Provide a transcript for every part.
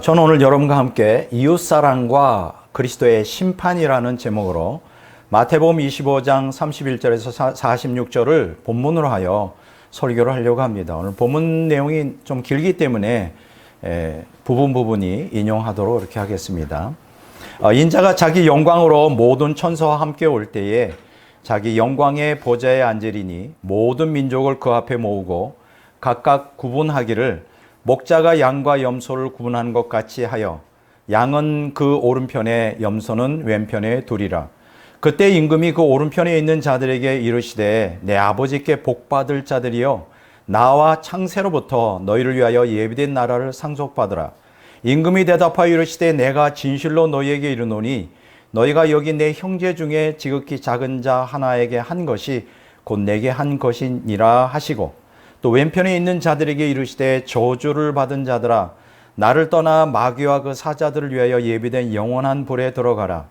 저는 오늘 여러분과 함께 이웃사랑과 그리스도의 심판이라는 제목으로 마태복음 25장 31절에서 46절을 본문으로 하여 설교를 하려고 합니다. 오늘 본문 내용이 좀 길기 때문에 부분이 인용하도록 이렇게 하겠습니다. 인자가 자기 영광으로 모든 천사와 함께 올 때에 자기 영광의 보좌에 앉으리니 모든 민족을 그 앞에 모으고 각각 구분하기를 목자가 양과 염소를 구분하는 것 같이 하여 양은 그 오른편에 염소는 왼편에 두리라. 그때 임금이 그 오른편에 있는 자들에게 이르시되 내 아버지께 복받을 자들이여 나와 창세로부터 너희를 위하여 예비된 나라를 상속받으라. 임금이 대답하여 이르시되 내가 진실로 너희에게 이르노니 너희가 여기 내 형제 중에 지극히 작은 자 하나에게 한 것이 곧 내게 한 것이니라 하시고 또 왼편에 있는 자들에게 이르시되 저주를 받은 자들아 나를 떠나 마귀와 그 사자들을 위하여 예비된 영원한 불에 들어가라.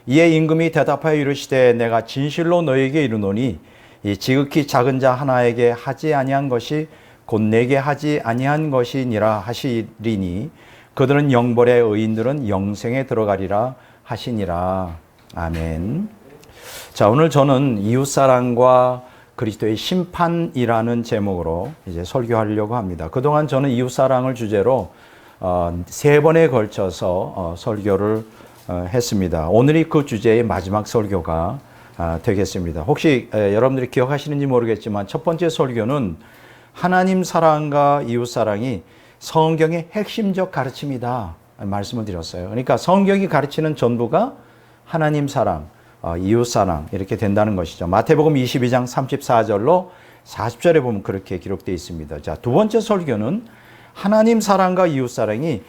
이에 임금이 대답하여 이르시되 내가 진실로 너희에게 이르노니 이 지극히 작은 자 하나에게 하지 아니한 것이 곧 내게 하지 아니한 것이니라 하시리니 그들은 영벌에 의인들은 영생에 들어가리라 하시니라. 아멘. 자, 오늘 저는 이웃사랑과 그리스도의 심판이라는 제목으로 이제 설교하려고 합니다. 그동안 저는 이웃사랑을 주제로 세 번에 걸쳐서 설교를 했습니다. 오늘이 그 주제의 마지막 설교가 되겠습니다. 혹시 여러분들이 기억하시는지 모르겠지만 첫 번째 설교는 하나님 사랑과 이웃사랑이 성경의 핵심적 가르침이다 말씀을 드렸어요. 그러니까 성경이 가르치는 전부가 하나님 사랑, 이웃사랑 이렇게 된다는 것이죠. 마태복음 22장 34절로 40절에 보면 그렇게 기록되어 있습니다. 자, 두 번째 설교는 하나님 사랑과 이웃사랑이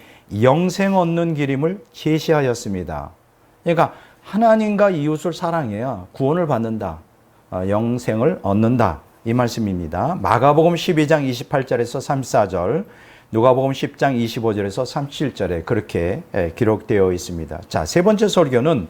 영생 얻는 길임을 제시하였습니다. 그러니까 하나님과 이웃을 사랑해야 구원을 받는다, 영생을 얻는다 이 말씀입니다. 마가복음 12장 28절에서 34절, 누가복음 10장 25절에서 37절에 그렇게 기록되어 있습니다. 자, 세 번째 설교는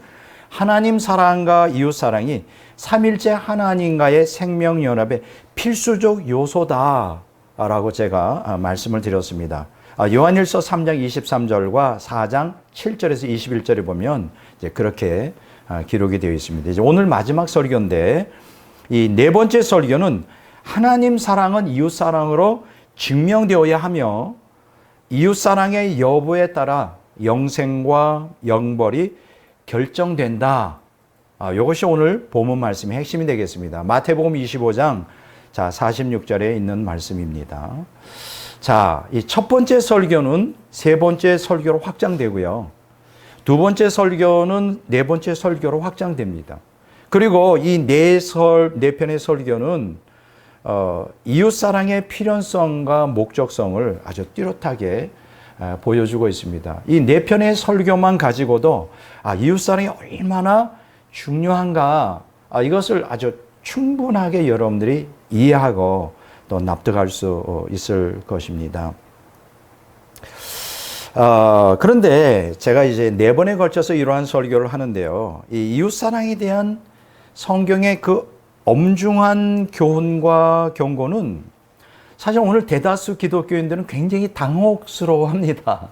하나님 사랑과 이웃 사랑이 삼일째 하나님과의 생명연합의 필수적 요소다라고 제가 말씀을 드렸습니다. 요한일서 3장 23절과 4장 7절에서 21절에 보면 이제 그렇게 기록이 되어 있습니다. 이제 오늘 마지막 설교인데 이 네 번째 설교는 하나님 사랑은 이웃 사랑으로 증명되어야 하며 이웃 사랑의 여부에 따라 영생과 영벌이 결정된다. 이것이 오늘 본문 말씀의 핵심이 되겠습니다. 마태복음 25장 46절에 있는 말씀입니다. 자, 이 첫 번째 설교는 세 번째 설교로 확장되고요. 두 번째 설교는 네 번째 설교로 확장됩니다. 그리고 이 네 편의 설교는 이웃사랑의 필연성과 목적성을 아주 뚜렷하게 보여주고 있습니다. 이 네 편의 설교만 가지고도 이웃사랑이 얼마나 중요한가 이것을 아주 충분하게 여러분들이 이해하고 또 납득할 수 있을 것입니다. 그런데 제가 이제 네 번에 걸쳐서 이러한 설교를 하는데요. 이 이웃사랑에 대한 성경의 그 엄중한 교훈과 경고는 사실 오늘 대다수 기독교인들은 굉장히 당혹스러워합니다.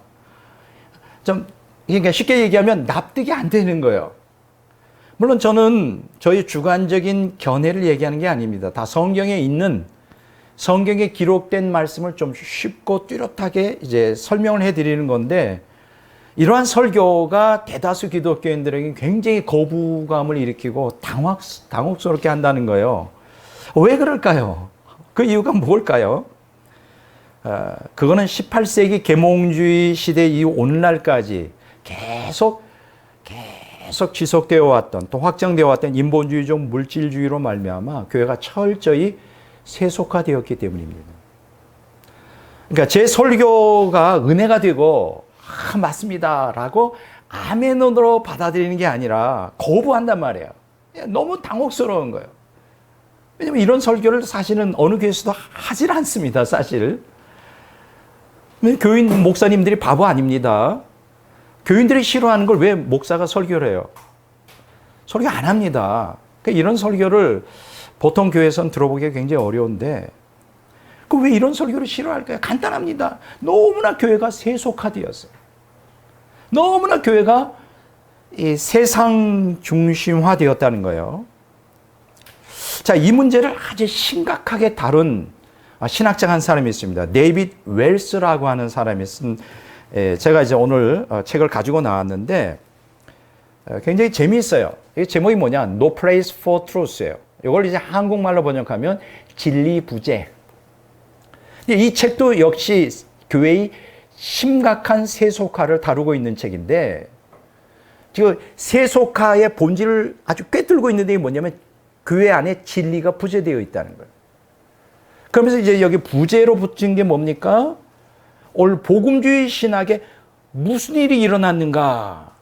좀 그러니까 쉽게 얘기하면 납득이 안 되는 거예요. 물론 저는 저희 주관적인 견해를 얘기하는 게 아닙니다. 다 성경에 있는 성경에 기록된 말씀을 좀 쉽고 뚜렷하게 이제 설명을 해드리는 건데 이러한 설교가 대다수 기독교인들에게 굉장히 거부감을 일으키고 당혹스럽게 한다는 거예요. 왜 그럴까요? 그 이유가 뭘까요? 그거는 18세기 계몽주의 시대 이후 오늘날까지 계속 지속되어 왔던 또 확장되어 왔던 인본주의적 물질주의로 말미암아 교회가 철저히 세속화되었기 때문입니다. 그러니까 제 설교가 은혜가 되고 맞습니다 라고 아멘으로 받아들이는 게 아니라 거부한단 말이에요. 너무 당혹스러운 거예요. 왜냐면 이런 설교를 사실은 어느 교회에서도 하질 않습니다. 사실 교인 목사님들이 바보 아닙니다. 교인들이 싫어하는 걸 왜 목사가 설교를 해요? 설교 안 합니다. 그러니까 이런 설교를 보통 교회에서는 들어보기가 굉장히 어려운데 왜 이런 설교를 싫어할까요? 간단합니다. 너무나 교회가 세속화되었어요. 너무나 교회가 이 세상 중심화되었다는 거예요. 자, 이 문제를 아주 심각하게 다룬 신학자 한 사람이 있습니다. 데이빗 웰스라고 하는 사람이 쓴, 제가 이제 오늘 책을 가지고 나왔는데 굉장히 재미있어요. 이 제목이 뭐냐? No Place for Truth예요. 이걸 이제 한국말로 번역하면 진리부재. 이 책도 역시 교회의 심각한 세속화를 다루고 있는 책인데, 지금 세속화의 본질을 아주 꿰뚫고 있는데 이게 뭐냐면 교회 안에 진리가 부재되어 있다는 거예요. 그러면서 이제 여기 부재로 붙인 게 뭡니까? 오늘 복음주의 신학에 무슨 일이 일어났는가?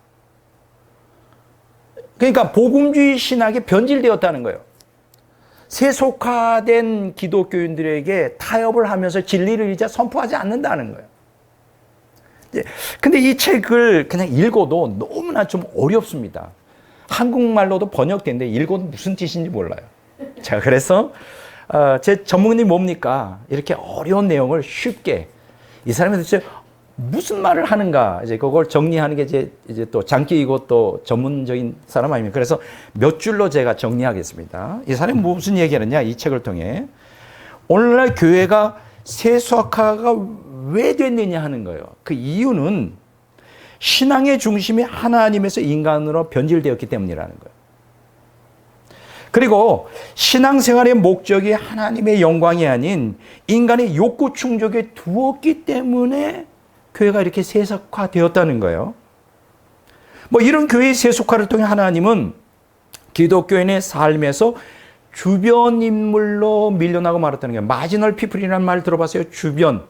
그러니까 복음주의 신학이 변질되었다는 거예요. 세속화된 기독교인들에게 타협을 하면서 진리를 이제 선포하지 않는다는 거예요. 근데 이 책을 그냥 읽어도 너무나 좀 어렵습니다. 한국말로도 번역된데 읽어도 무슨 뜻인지 몰라요. 자, 그래서 제 전문이 뭡니까? 이렇게 어려운 내용을 쉽게, 이 사람이 도대체 무슨 말을 하는가, 이제 그걸 정리하는 게 이제 또 장기이고 또 전문적인 사람 아닙니까? 그래서 몇 줄로 제가 정리하겠습니다. 이 사람이 무슨 얘기하느냐, 이 책을 통해. 오늘날 교회가 세속화가 왜 됐느냐 하는 거예요. 그 이유는 신앙의 중심이 하나님에서 인간으로 변질되었기 때문이라는 거예요. 그리고 신앙생활의 목적이 하나님의 영광이 아닌 인간의 욕구 충족에 두었기 때문에 교회가 이렇게 세속화되었다는 거예요. 뭐 이런 교회의 세속화를 통해 하나님은 기독교인의 삶에서 주변 인물로 밀려나고 말았다는 거예요. 마지널 피플이라는 말 들어봤어요? 주변.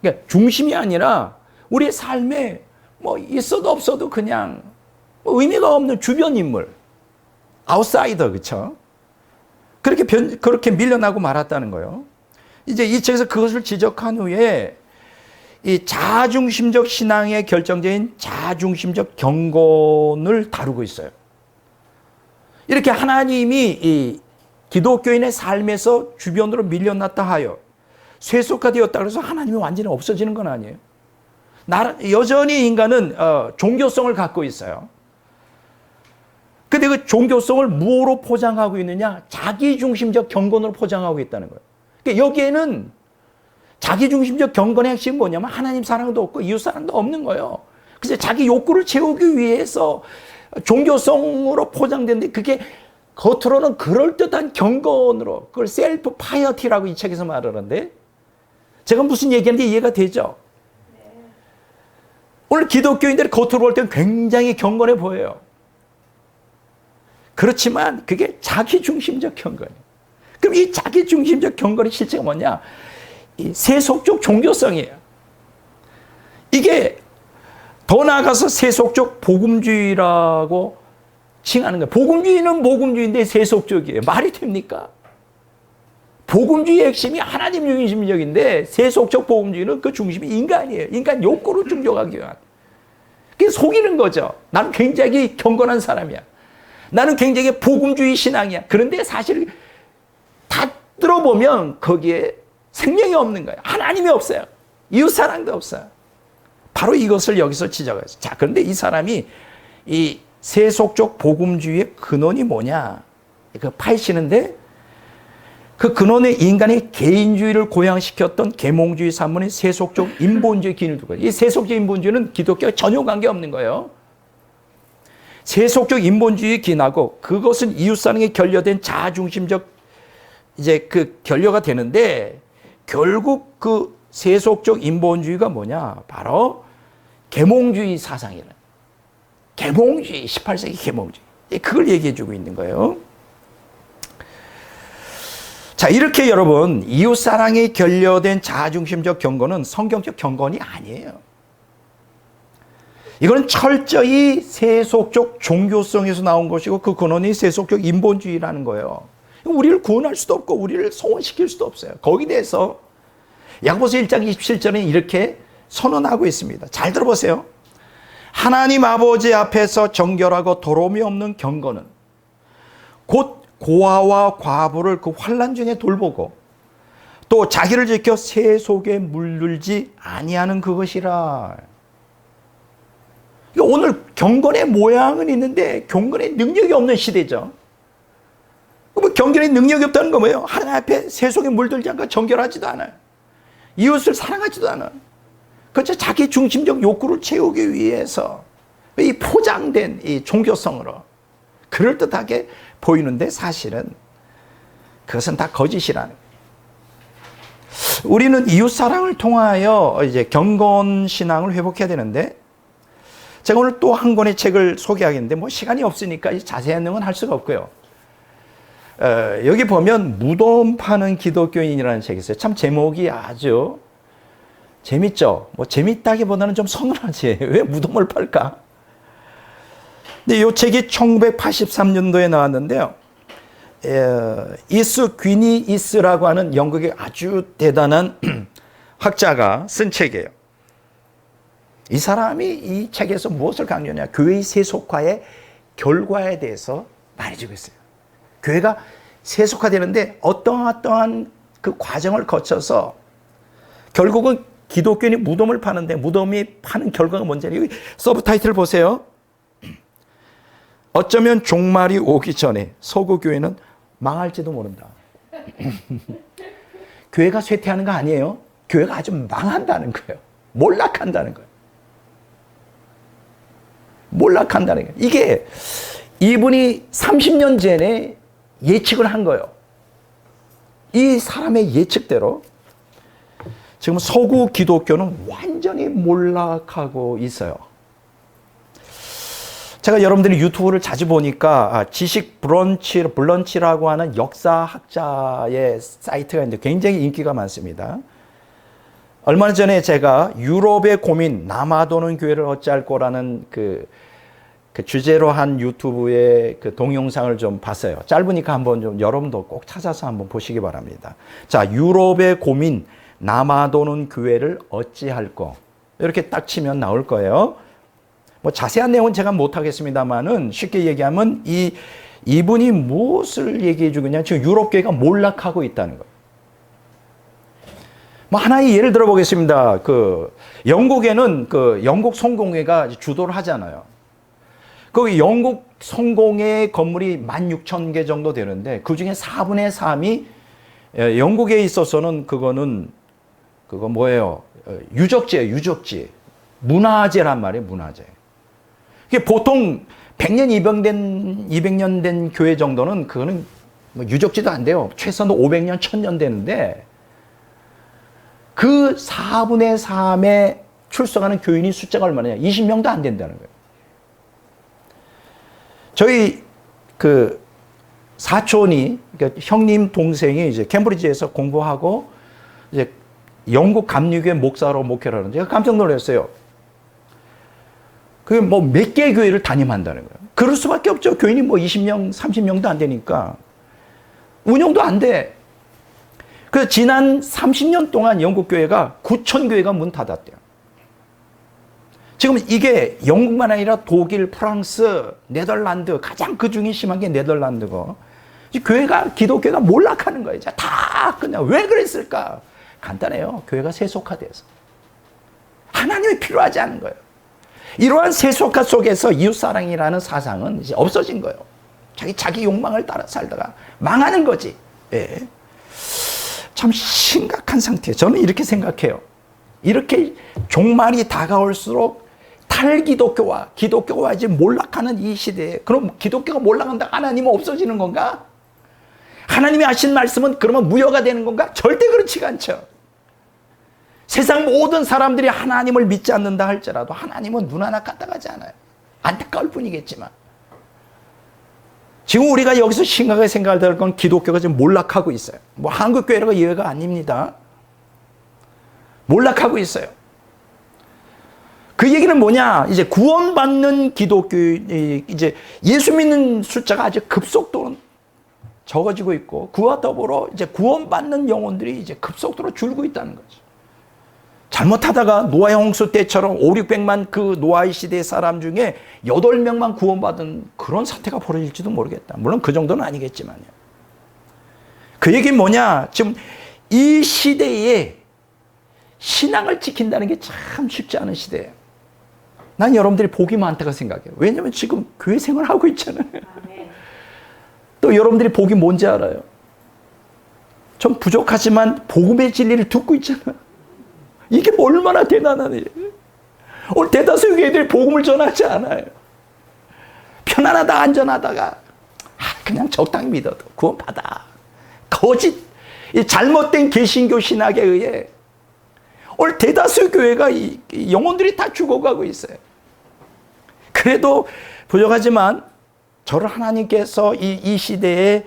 그러니까 중심이 아니라 우리 삶에 뭐 있어도 없어도 그냥 뭐 의미가 없는 주변 인물. 아웃사이더, 그렇죠? 그렇게 밀려나고 말았다는 거예요. 이제 이 책에서 그것을 지적한 후에 이 자아중심적 신앙의 결정적인 자아중심적 경건을 다루고 있어요. 이렇게 하나님이 이 기독교인의 삶에서 주변으로 밀려났다 하여 세속화되었다 그래서 하나님이 완전히 없어지는 건 아니에요. 여전히 인간은 종교성을 갖고 있어요. 근데 그 종교성을 무엇으로 포장하고 있느냐? 자기중심적 경건으로 포장하고 있다는 거예요. 그러니까 여기에는 자기중심적 경건의 핵심이 뭐냐면 하나님 사랑도 없고 이웃 사랑도 없는 거예요. 그래서 자기 욕구를 채우기 위해서 종교성으로 포장되는데 그게 겉으로는 그럴듯한 경건으로, 그걸 셀프 파이어티라고 이 책에서 말하는데, 제가 무슨 얘기하는지 이해가 되죠? 오늘 기독교인들이 겉으로 볼 때는 굉장히 경건해 보여요. 그렇지만 그게 자기중심적 경건이에요. 그럼 이 자기중심적 경건의 실체가 뭐냐? 이 세속적 종교성이에요. 이게 더 나아가서 세속적 복음주의라고 칭하는 거예요. 복음주의는 복음주의인데 세속적이에요. 말이 됩니까? 복음주의의 핵심이 하나님 중심적인데 세속적 복음주의는 그 중심이 인간이에요. 인간 욕구를 충족하기 위한. 그게 속이는 거죠. 나는 굉장히 경건한 사람이야. 나는 굉장히 복음주의 신앙이야. 그런데 사실 다 들어보면 거기에 생명이 없는 거예요. 하나님이 없어요. 이웃사랑도 없어요. 바로 이것을 여기서 지적해요. 자, 그런데 이 사람이 이 세속적 복음주의의 근원이 뭐냐? 그 파헤치는데 그 근원의 인간의 개인주의를 고양시켰던 계몽주의 산문의 세속적 인본주의 기인을 두고 이 세속적 인본주의는 기독교와 전혀 관계없는 거예요. 세속적 인본주의 기인하고 그것은 이웃사랑에 결여된 자아중심적 이제 그 결여가 되는데 결국 그 세속적 인본주의가 뭐냐? 바로 계몽주의 사상이라는. 계몽주의, 18세기 계몽주의. 그걸 얘기해 주고 있는 거예요. 자, 이렇게 여러분, 이웃사랑에 결여된 자아중심적 경건은 성경적 경건이 아니에요. 이건 철저히 세속적 종교성에서 나온 것이고 그 근원이 세속적 인본주의라는 거예요. 우리를 구원할 수도 없고 우리를 소원시킬 수도 없어요. 거기에 대해서 야고보서 1장 27절에 이렇게 선언하고 있습니다. 잘 들어보세요. 하나님 아버지 앞에서 정결하고 더러움이 없는 경건은 곧 고아와 과부를 그 환난 중에 돌보고 또 자기를 지켜 세속에 물들지 아니하는 그것이라. 그러니까 오늘 경건의 모양은 있는데 경건의 능력이 없는 시대죠. 뭐 경건의 능력이 없다는 건 뭐예요? 하나님 앞에 세속에 물들지 않고 정결하지도 않아요. 이웃을 사랑하지도 않아요. 그저 자기 중심적 욕구를 채우기 위해서 이 포장된 이 종교성으로 그럴듯하게 보이는데 사실은 그것은 다 거짓이라는 거예요. 우리는 이웃 사랑을 통하여 이제 경건 신앙을 회복해야 되는데, 제가 오늘 또 한 권의 책을 소개하겠는데 뭐 시간이 없으니까 자세한 내용은 할 수가 없고요. 여기 보면 무덤 파는 기독교인이라는 책이 있어요. 참 제목이 아주 재밌죠. 뭐 재밌다기보다는 좀 서늘하지. 왜 무덤을 팔까? 근데 이 책이 1983년도에 나왔는데요. 이스 귀니 이스라고 하는 영국의 아주 대단한 학자가 쓴 책이에요. 이 사람이 이 책에서 무엇을 강조하냐? 교회의 세속화의 결과에 대해서 말해주고 있어요. 교회가 세속화되는데 어떠한 그 과정을 거쳐서 결국은 기독교인이 무덤을 파는데, 무덤이 파는 결과가 뭔지, 여기 서브타이틀 보세요. 어쩌면 종말이 오기 전에 서구 교회는 망할지도 모른다. 교회가 쇠퇴하는 거 아니에요. 교회가 아주 망한다는 거예요. 몰락한다는 거예요. 몰락한다는 거예요. 이게 이분이 30년 전에 예측을 한 거예요. 이 사람의 예측대로 지금 서구 기독교는 완전히 몰락하고 있어요. 제가 여러분들이 유튜브를 자주 보니까 지식 블런치라고 하는 역사학자의 사이트가 있는데 굉장히 인기가 많습니다. 얼마 전에 제가 유럽의 고민, 남아도는 교회를 어찌할 거라는 그 주제로 한 유튜브의 그 동영상을 좀 봤어요. 짧으니까 한번 좀 여러분도 꼭 찾아서 한번 보시기 바랍니다. 자, 유럽의 고민, 남아도는 교회를 어찌할 거. 이렇게 딱 치면 나올 거예요. 뭐 자세한 내용은 제가 못하겠습니다만은 쉽게 얘기하면 이분이 무엇을 얘기해 주겠냐. 지금 유럽 교회가 몰락하고 있다는 거예요. 뭐 하나의 예를 들어 보겠습니다. 영국에는 영국 성공회가 주도를 하잖아요. 거기 영국 성공회 건물이 16,000개 정도 되는데 그 중에 4분의 3이 영국에 있어서는 그거 뭐예요? 유적지예요, 유적지. 문화재란 말이에요, 문화재. 이게 보통 100년, 200년 된 교회 정도는 그거는 뭐 유적지도 안 돼요. 최소한 500년, 1000년 되는데 그 4분의 3에 출석하는 교인이 숫자가 얼마냐? 20명도 안 된다는 거예요. 저희 사촌이, 그러니까 형님 동생이 이제 캠브리지에서 공부하고 이제 영국 감리교회 목사로 목회를 하는데 제가 깜짝 놀랐어요. 그게 뭐 몇 개 교회를 담임한다는 거예요. 그럴 수밖에 없죠. 교인이 뭐 20명, 30명도 안 되니까. 운영도 안 돼. 그래서 지난 30년 동안 영국 교회가 9,000교회가 문 닫았대요. 지금 이게 영국만 아니라 독일, 프랑스, 네덜란드, 가장 그 중에 심한 게 네덜란드고, 기독교가 몰락하는 거예요. 다 그냥 왜 그랬을까? 간단해요. 교회가 세속화돼서. 하나님이 필요하지 않은 거예요. 이러한 세속화 속에서 이웃사랑이라는 사상은 이제 없어진 거예요. 자기 욕망을 따라 살다가 망하는 거지. 예. 참 심각한 상태예요. 저는 이렇게 생각해요. 이렇게 종말이 다가올수록 탈기독교와 기독교가 이제 몰락하는 이 시대에, 그럼 기독교가 몰락한다, 하나님은 없어지는 건가? 하나님이 하신 말씀은 그러면 무효가 되는 건가? 절대 그렇지가 않죠. 세상 모든 사람들이 하나님을 믿지 않는다 할지라도 하나님은 눈 하나 까딱하지 않아요. 안타까울 뿐이겠지만. 지금 우리가 여기서 심각하게 생각해야 될 건 기독교가 지금 몰락하고 있어요. 뭐 한국교회가 예외가 아닙니다. 몰락하고 있어요. 그 얘기는 뭐냐? 이제 구원받는 기독교, 이제 예수 믿는 숫자가 아주 급속도로 적어지고 있고, 그와 더불어 이제 구원받는 영혼들이 이제 급속도로 줄고 있다는 거죠. 잘못하다가 노아의 홍수 때처럼 500~600만 그 노아의 시대의 사람 중에 8명만 구원받은 그런 사태가 벌어질지도 모르겠다. 물론 그 정도는 아니겠지만요. 그 얘기는 뭐냐? 지금 이 시대에 신앙을 지킨다는 게 참 쉽지 않은 시대예요. 난 여러분들이 복이 많다고 생각해요. 왜냐하면 지금 교회 생활하고 있잖아요. 또 여러분들이 복이 뭔지 알아요. 좀 부족하지만 복음의 진리를 듣고 있잖아요. 이게 얼마나 대단한 일이에요. 오늘 대다수 교회들이 복음을 전하지 않아요. 편안하다 안전하다가 그냥 적당히 믿어도 구원받아. 거짓, 이 잘못된 개신교 신학에 의해 오늘 대다수 교회가 이 영혼들이 다 죽어가고 있어요. 그래도 부족하지만 저를 하나님께서 이 시대에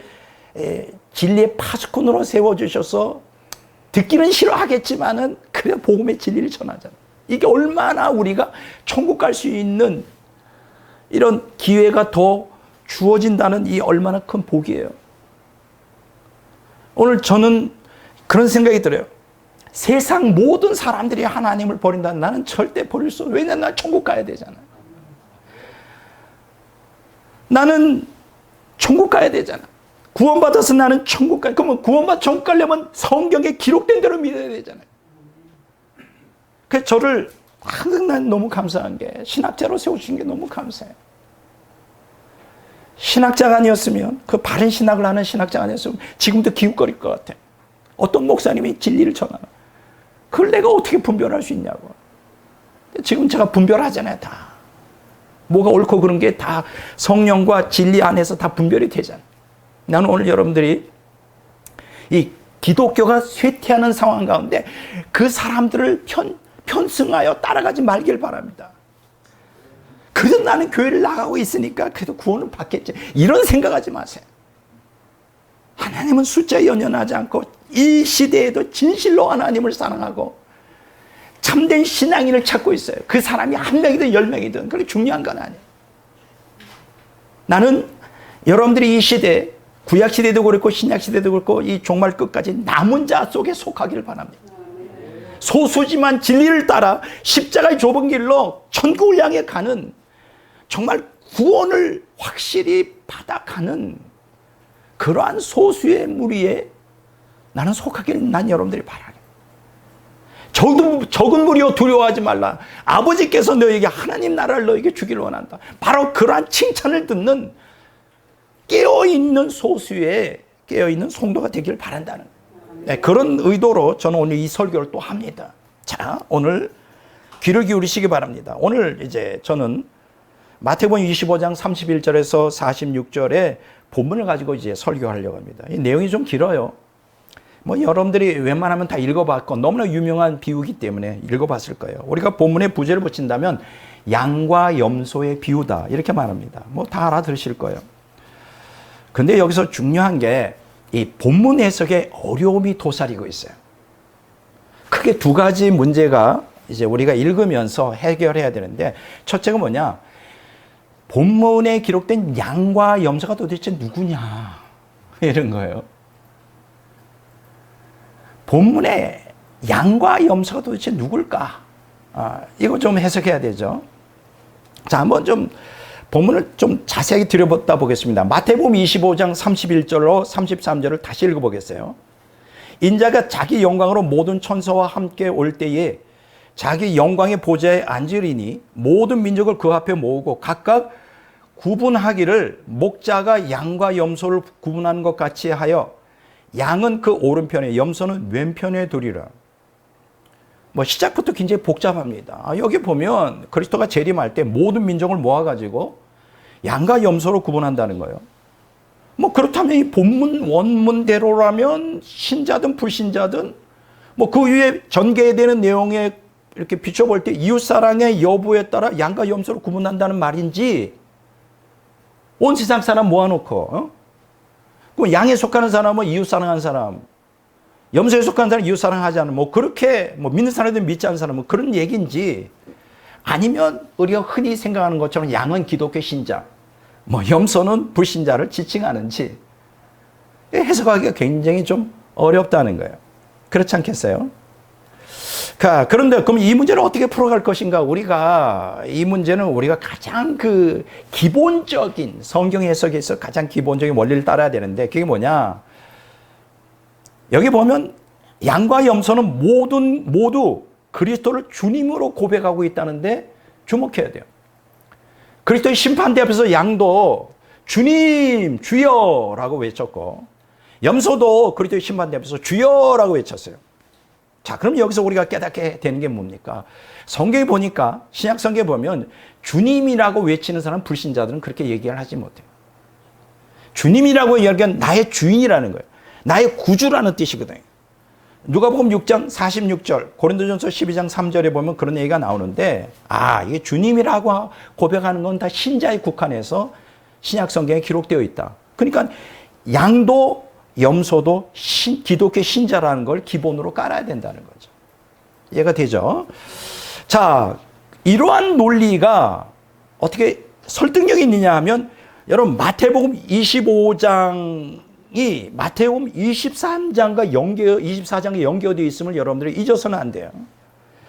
진리의 파수꾼으로 세워주셔서 듣기는 싫어하겠지만은 그래 복음의 진리를 전하잖아요. 이게 얼마나 우리가 천국 갈 수 있는 이런 기회가 더 주어진다는 이 얼마나 큰 복이에요. 오늘 저는 그런 생각이 들어요. 세상 모든 사람들이 하나님을 버린다면 나는 절대 버릴 수 없어요. 왜냐하면 나 천국 가야 되잖아요. 나는 천국 가야 되잖아. 구원받아서 나는 천국 가야. 그러면 구원받아 천국 가려면 성경에 기록된 대로 믿어야 되잖아요. 그래서 저를 항상 난 너무 감사한 게 신학자로 세우신 게 너무 감사해요. 신학자가 아니었으면 그 바른 신학을 하는 신학자가 아니었으면 지금도 기웃거릴 것 같아요. 어떤 목사님이 진리를 전하나. 그걸 내가 어떻게 분별할 수 있냐고. 지금 제가 분별하잖아요. 다. 뭐가 옳고 그런 게 다 성령과 진리 안에서 다 분별이 되잖아요. 나는 오늘 여러분들이 이 기독교가 쇠퇴하는 상황 가운데 그 사람들을 편승하여 따라가지 말길 바랍니다. 그래도 나는 교회를 나가고 있으니까 그래도 구원을 받겠지. 이런 생각하지 마세요. 하나님은 숫자에 연연하지 않고 이 시대에도 진실로 하나님을 사랑하고 참된 신앙인을 찾고 있어요. 그 사람이 한 명이든 10명이든 그게 중요한 건 아니에요. 나는 여러분들이 이 시대, 구약 시대도 그렇고 신약 시대도 그렇고 이 종말 끝까지 남은 자 속에 속하기를 바랍니다. 소수지만 진리를 따라 십자가의 좁은 길로 천국을 향해 가는 정말 구원을 확실히 받아가는 그러한 소수의 무리에 나는 속하기를 난 여러분들이 바라요. 적은 무리여 두려워하지 말라. 아버지께서 너에게 하나님 나라를 너에게 주기를 원한다. 바로 그러한 칭찬을 듣는 깨어있는 소수의 깨어있는 성도가 되기를 바란다는 그런 의도로 저는 오늘 이 설교를 또 합니다. 자, 오늘 귀를 기울이시기 바랍니다. 오늘 이제 저는 마태복음 25장 31절에서 46절의 본문을 가지고 이제 설교하려고 합니다. 이 내용이 좀 길어요. 뭐 여러분들이 웬만하면 다 읽어봤고 너무나 유명한 비유이기 때문에 읽어봤을 거예요. 우리가 본문에 부제를 붙인다면 양과 염소의 비유다 이렇게 말합니다. 뭐 다 알아들으실 거예요. 근데 여기서 중요한 게 이 본문 해석에 어려움이 도사리고 있어요. 크게 두 가지 문제가 이제 우리가 읽으면서 해결해야 되는데 첫째가 뭐냐? 본문에 기록된 양과 염소가 도대체 누구냐? 이런 거예요. 본문에 양과 염소가 도대체 누굴까? 이거 좀 해석해야 되죠. 자, 한번 좀 본문을 좀 자세하게 들여보다 보겠습니다. 마태복음 25장 31절로 33절을 다시 읽어보겠어요. 인자가 자기 영광으로 모든 천사와 함께 올 때에 자기 영광의 보좌에 앉으리니 모든 민족을 그 앞에 모으고 각각 구분하기를 목자가 양과 염소를 구분하는 것 같이 하여 양은 그 오른편에 염소는 왼편에 두리라. 뭐 시작부터 굉장히 복잡합니다. 여기 보면 그리스도가 재림할 때 모든 민족을 모아가지고 양과 염소로 구분한다는 거예요. 뭐 그렇다면 이 본문 원문대로라면 신자든 불신자든 뭐 그 위에 전개되는 내용에 이렇게 비춰볼 때 이웃사랑의 여부에 따라 양과 염소로 구분한다는 말인지 온 세상 사람 모아놓고 그럼 양에 속하는 사람은 이웃사랑하는 사람, 염소에 속하는 사람은 이웃사랑하지 않는 뭐 그렇게 뭐 믿는 사람들 믿지 않는 사람 뭐 그런 얘기인지 아니면 우리가 흔히 생각하는 것처럼 양은 기독교 신자, 뭐 염소는 불신자를 지칭하는지 해석하기가 굉장히 좀 어렵다는 거예요. 그렇지 않겠어요? 그런데 그럼 이 문제를 어떻게 풀어갈 것인가? 이 문제는 우리가 가장 그 기본적인 성경 해석에서 가장 기본적인 원리를 따라야 되는데 그게 뭐냐? 여기 보면 양과 염소는 모두 그리스도를 주님으로 고백하고 있다는데 주목해야 돼요. 그리스도의 심판대 앞에서 양도 주님, 주여라고 외쳤고, 염소도 그리스도의 심판대 앞에서 주여라고 외쳤어요. 자, 그럼 여기서 우리가 깨닫게 되는 게 뭡니까? 성경에 보니까, 신약 성경에 보면 주님이라고 외치는 사람, 불신자들은 그렇게 얘기를 하지 못해요. 주님이라고 이야기하는 나의 주인이라는 거예요. 나의 구주라는 뜻이거든요. 누가복음 6장 46절, 고린도전서 12장 3절에 보면 그런 얘기가 나오는데, 이게 주님이라고 고백하는 건 다 신자에 국한해서 신약 성경에 기록되어 있다. 그러니까 양도 염소도 기독교 신자라는 걸 기본으로 깔아야 된다는 거죠. 이해가 되죠? 자, 이러한 논리가 어떻게 설득력이 있느냐 하면, 여러분 마태복음 25장이 마태복음 23장과 24장에 연계되어 있음을 여러분들이 잊어서는 안 돼요.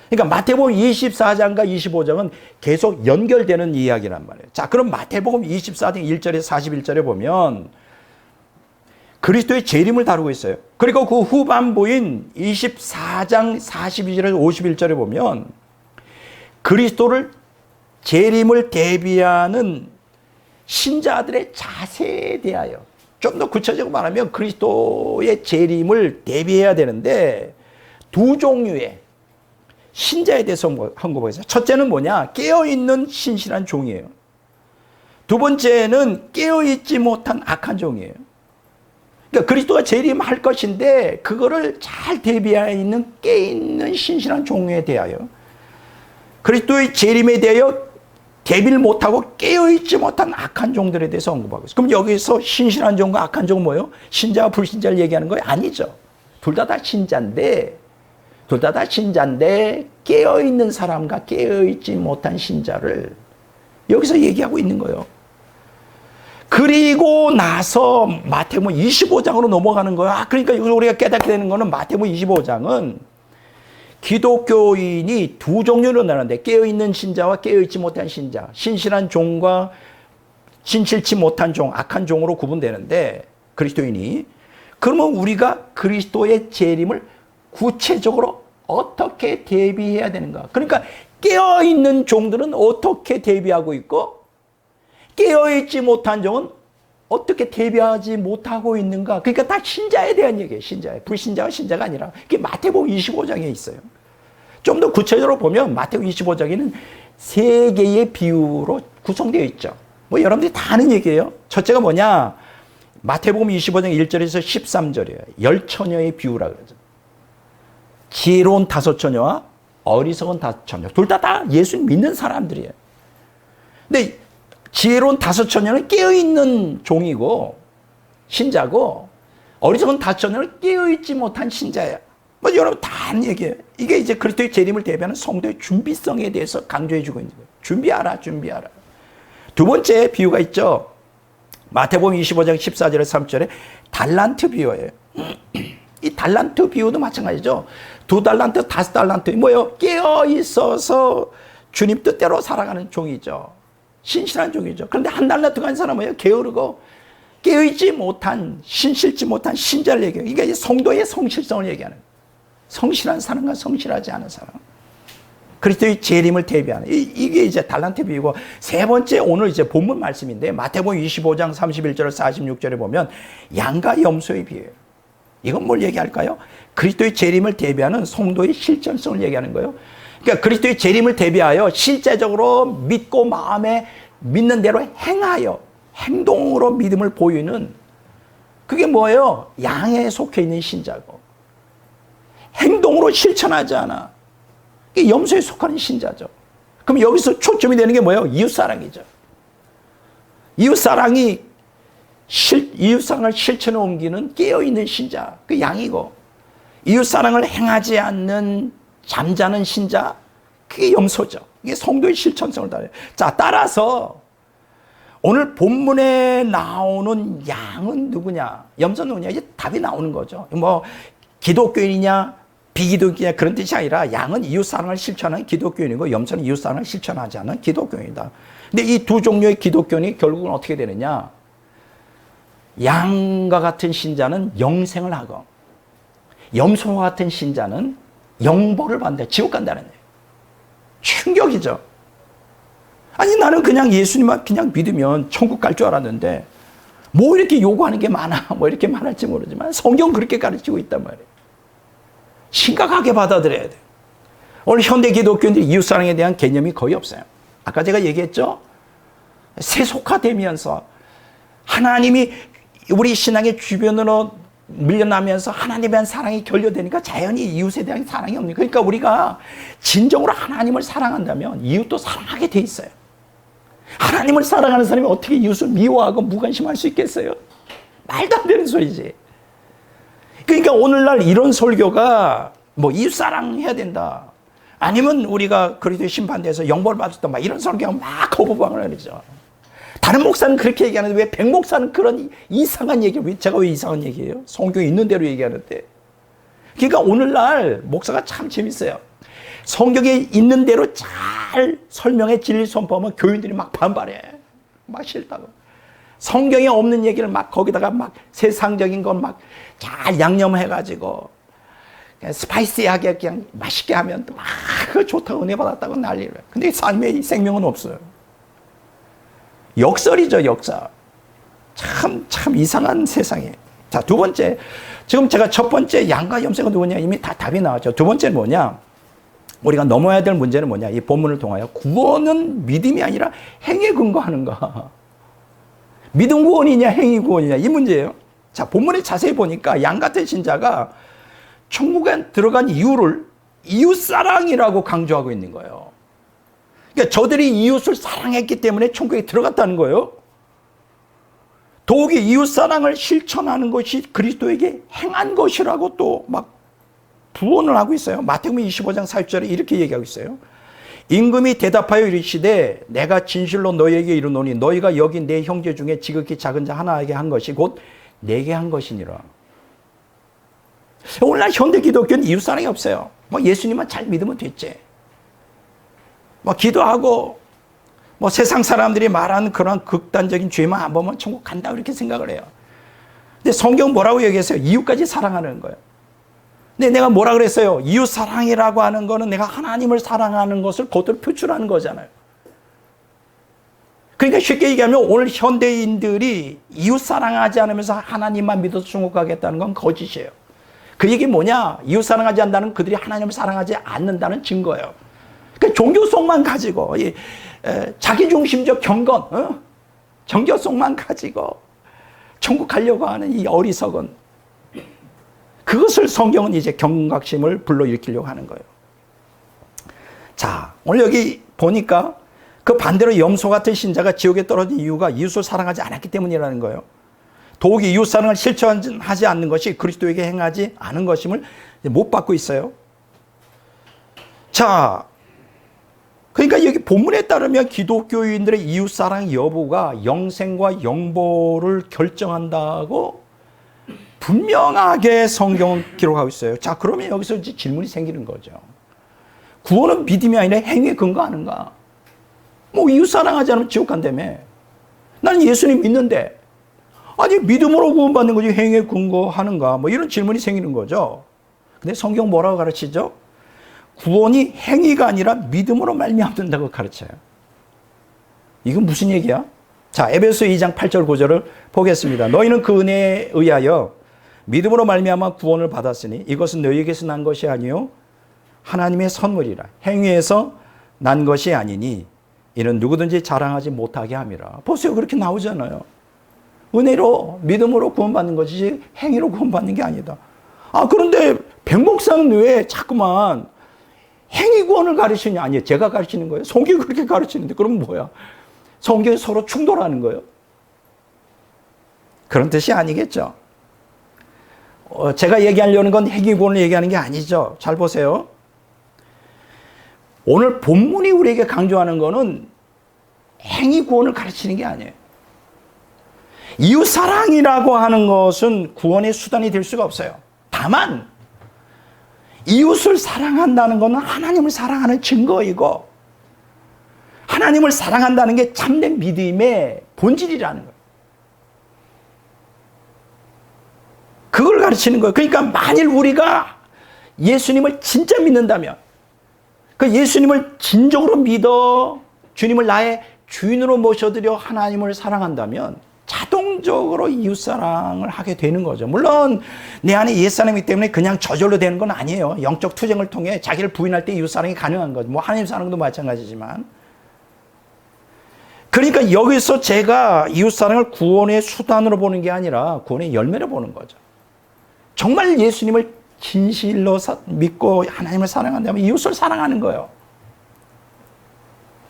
그러니까 마태복음 24장과 25장은 계속 연결되는 이야기란 말이에요. 자, 그럼 마태복음 24장 1절에서 41절에 보면 그리스도의 재림을 다루고 있어요. 그리고 그 후반부인 24장 42절에서 51절에 보면 그리스도를 재림을 대비하는 신자들의 자세에 대하여, 좀 더 구체적으로 말하면 그리스도의 재림을 대비해야 되는데 두 종류의 신자에 대해서 언급하겠습니다. 첫째는 뭐냐? 깨어있는 신실한 종이에요. 두 번째는 깨어있지 못한 악한 종이에요. 그러니까 그리스도가 재림할 것인데 그거를 잘 대비하여 있는 깨어있는 신실한 종에 대하여, 그리스도의 재림에 대하여 대비를 못하고 깨어있지 못한 악한 종들에 대해서 언급하고 있어요. 그럼 여기서 신실한 종과 악한 종은 뭐예요? 신자와 불신자를 얘기하는 거예요? 아니죠. 둘 다 신자인데, 깨어있는 사람과 깨어있지 못한 신자를 여기서 얘기하고 있는 거예요. 그리고 나서 마태복음 25장으로 넘어가는 거예요. 그러니까 여기서 우리가 깨닫게 되는 거는 마태복음 25장은 기독교인이 두 종류로 나누는데, 깨어있는 신자와 깨어있지 못한 신자, 신실한 종과 신실치 못한 종, 악한 종으로 구분되는데, 그리스도인이, 그러면 우리가 그리스도의 재림을 구체적으로 어떻게 대비해야 되는가? 그러니까 깨어있는 종들은 어떻게 대비하고 있고, 깨어있지 못한 종은 어떻게 대비하지 못하고 있는가? 그러니까 다 신자에 대한 얘기예요. 신자에. 불신자와 신자가 아니라. 그게 마태복음 25장에 있어요. 좀 더 구체적으로 보면 마태복음 25장에는 세 개의 비유로 구성되어 있죠. 뭐 여러분들이 다 아는 얘기예요. 첫째가 뭐냐? 마태복음 25장 1절에서 13절이에요. 10처녀의 비유라 그러죠. 지혜로운 5처녀와 어리석은 5처녀. 둘 다 예수 믿는 사람들이에요. 근데 지혜로운 5처녀는 깨어있는 종이고 신자고, 어리석은 5처녀는 깨어있지 못한 신자야. 뭐 여러분 다 아는 얘기예요. 이게 이제 그리스도의 재림을 대비하는 성도의 준비성에 대해서 강조해주고 있는 거예요. 준비하라. 두 번째 비유가 있죠. 마태복음 25장 14절에서 3절에 달란트 비유예요. 이 달란트 비유도 마찬가지죠. 2달란트, 5달란트, 뭐예요? 깨어있어서 주님 뜻대로 살아가는 종이죠. 신실한 종이죠. 그런데 1달란트 가진 사람은 뭐예요? 게으르고 깨어있지 못한, 신실지 못한 신자를 얘기해요. 이게 성도의 성실성을 얘기하는 거예요. 성실한 사람과 성실하지 않은 사람. 그리스도의 재림을 대비하는, 이게 이제 달란트 비유고, 세 번째 오늘 이제 본문 말씀인데 마태복음 25장 31절 46절에 보면 양과 염소의 비유예요. 이건 뭘 얘기할까요? 그리스도의 재림을 대비하는 성도의 실천성을 얘기하는 거예요. 그러니까 그리스도의 재림을 대비하여 실제적으로 믿고 마음에 믿는 대로 행하여 행동으로 믿음을 보이는, 그게 뭐예요? 양에 속해 있는 신자고, 행동으로 실천하지 않아. 이게 염소에 속하는 신자죠. 그럼 여기서 초점이 되는 게 뭐예요? 이웃사랑이죠. 이웃사랑을 실천에 옮기는 깨어있는 신자, 그 양이고, 이웃사랑을 행하지 않는 잠자는 신자, 그게 염소죠. 이게 성도의 실천성을 다해요. 자, 따라서 오늘 본문에 나오는 양은 누구냐? 염소는 누구냐? 이제 답이 나오는 거죠. 뭐 기독교인이냐 비기독교인이냐 그런 뜻이 아니라 양은 이웃사랑을 실천하는 기독교인이고 염소는 이웃사랑을 실천하지 않는 기독교인이다. 근데 이 두 종류의 기독교인이 결국은 어떻게 되느냐? 양과 같은 신자는 영생을 하고 염소와 같은 신자는 영벌을 받는다. 지옥 간다는 거예요. 충격이죠. 아니 나는 그냥 예수님만 그냥 믿으면 천국 갈 줄 알았는데 뭐 이렇게 요구하는 게 많아. 뭐 이렇게 말할지 모르지만 성경 그렇게 가르치고 있단 말이에요. 심각하게 받아들여야 돼요. 오늘 현대 기독교인들이 이웃사랑에 대한 개념이 거의 없어요. 아까 제가 얘기했죠? 세속화되면서 하나님이 우리 신앙의 주변으로 밀려나면서 하나님에 대한 사랑이 결여되니까 자연히 이웃에 대한 사랑이 없는 거예요. 그러니까 우리가 진정으로 하나님을 사랑한다면 이웃도 사랑하게 돼 있어요. 하나님을 사랑하는 사람이 어떻게 이웃을 미워하고 무관심할 수 있겠어요? 말도 안 되는 소리지. 그러니까 오늘날 이런 설교가 뭐 이웃 사랑해야 된다. 아니면 우리가 그리스도의 심판대에서 영벌 받았다. 막 이런 설교가 막 거부방을 하죠. 다른 목사는 그렇게 얘기하는데 왜 백 목사는 그런 이상한 얘기를, 제가 왜 이상한 얘기예요? 성경에 있는 대로 얘기하는데. 그러니까 오늘날 목사가 참 재밌어요. 성경에 있는 대로 잘 설명해 진리 선포하면 교인들이 막 반발해. 막 싫다고. 성경에 없는 얘기를 막 거기다가 막 세상적인 건 막 잘 양념해가지고 스파이시하게 그냥 맛있게 하면 막 좋다고 은혜 받았다고 난리를. 근데 삶의 생명은 없어요. 역설이죠, 역설. 참 이상한 세상이에요. 자, 두 번째. 지금 제가 첫 번째 양과 염소가 누구냐 이미 다 답이 나왔죠. 두 번째는 뭐냐? 우리가 넘어야 될 문제는 뭐냐? 이 본문을 통하여 구원은 믿음이 아니라 행위에 근거하는가? 믿음 구원이냐 행위 구원이냐 이 문제예요. 자, 본문에 자세히 보니까 양 같은 신자가 천국에 들어간 이유를 이웃사랑이라고 강조하고 있는 거예요. 그러니까 저들이 이웃을 사랑했기 때문에 천국에 들어갔다는 거예요. 더욱이 이웃사랑을 실천하는 것이 그리스도에게 행한 것이라고 또 막 부언을 하고 있어요. 마태복음 25장 40절에 이렇게 얘기하고 있어요. 임금이 대답하여 이르시되 내가 진실로 너희에게 이르노니 너희가 여기 내 형제 중에 지극히 작은 자 하나에게 한 것이 곧 내게 한 것이니라. 오늘날 현대 기독교는 이웃사랑이 없어요. 뭐 예수님만 잘 믿으면 됐지. 뭐 기도하고 뭐 세상 사람들이 말하는 그런 극단적인 죄만 안 보면 천국 간다 이렇게 생각을 해요. 근데 성경 뭐라고 얘기했어요? 이웃까지 사랑하는 거예요. 근데 내가 뭐라 그랬어요? 이웃 사랑이라고 하는 거는 내가 하나님을 사랑하는 것을 겉으로 표출하는 거잖아요. 그러니까 쉽게 얘기하면 오늘 현대인들이 이웃 사랑하지 않으면서 하나님만 믿어서 천국 가겠다는 건 거짓이에요. 그 얘기 뭐냐? 이웃 사랑하지 않는다는 그들이 하나님을 사랑하지 않는다는 증거예요. 그러니까 종교성만 가지고 자기중심적 경건, 정교성만 가지고 천국 가려고 하는 이 어리석은 그것을 성경은 이제 경각심을 불러일으키려고 하는 거예요. 자, 오늘 여기 보니까 그 반대로 염소 같은 신자가 지옥에 떨어진 이유가 이웃을 사랑하지 않았기 때문이라는 거예요. 더욱이 이웃 사랑을 실천하지 않는 것이 그리스도에게 행하지 않은 것임을 못 받고 있어요. 자, 그러니까 여기 본문에 따르면 기독교인들의 이웃 사랑 여부가 영생과 영보를 결정한다고 분명하게 성경은 기록하고 있어요. 자, 그러면 여기서 이제 질문이 생기는 거죠. 구원은 믿음이 아니라 행위에 근거하는가? 뭐 이웃 사랑하지 않으면 지옥 간다며. 나는 예수님 믿는데 아니 믿음으로 구원받는 거지 행위에 근거하는가? 뭐 이런 질문이 생기는 거죠. 근데 성경 뭐라고 가르치죠? 구원이 행위가 아니라 믿음으로 말미암는다고 가르쳐요. 이건 무슨 얘기야? 자, 에베소 2장 8절 9절을 보겠습니다. 너희는 그 은혜에 의하여 믿음으로 말미암아 구원을 받았으니 이것은 너희에게서 난 것이 아니요 하나님의 선물이라. 행위에서 난 것이 아니니 이는 누구든지 자랑하지 못하게 함이라. 보세요, 그렇게 나오잖아요. 은혜로 믿음으로 구원받는 것이지 행위로 구원받는 게 아니다. 아, 그런데 백목사는 왜 자꾸만 행위 구원을 가르치냐? 아니에요, 제가 가르치는 거예요. 성경이 그렇게 가르치는데 그럼 뭐야? 성경이 서로 충돌하는 거예요? 그런 뜻이 아니겠죠. 제가 얘기하려는 건 행위 구원을 얘기하는 게 아니죠. 잘 보세요. 오늘 본문이 우리에게 강조하는 거는 행위 구원을 가르치는 게 아니에요. 이웃 사랑이라고 하는 것은 구원의 수단이 될 수가 없어요. 다만 이웃을 사랑한다는 것은 하나님을 사랑하는 증거이고 하나님을 사랑한다는 게 참된 믿음의 본질이라는 거예요. 그걸 가르치는 거예요. 그러니까 만일 우리가 예수님을 진짜 믿는다면 그 예수님을 진정으로 믿어 주님을 나의 주인으로 모셔드려 하나님을 사랑한다면 자동적으로 이웃사랑을 하게 되는 거죠. 물론 내 안에 옛사람이기 때문에 그냥 저절로 되는 건 아니에요. 영적 투쟁을 통해 자기를 부인할 때 이웃사랑이 가능한 거죠. 뭐 하나님 사랑도 마찬가지지만. 그러니까 여기서 제가 이웃사랑을 구원의 수단으로 보는 게 아니라 구원의 열매로 보는 거죠. 정말 예수님을 진실로 믿고 하나님을 사랑한다면 이웃을 사랑하는 거예요.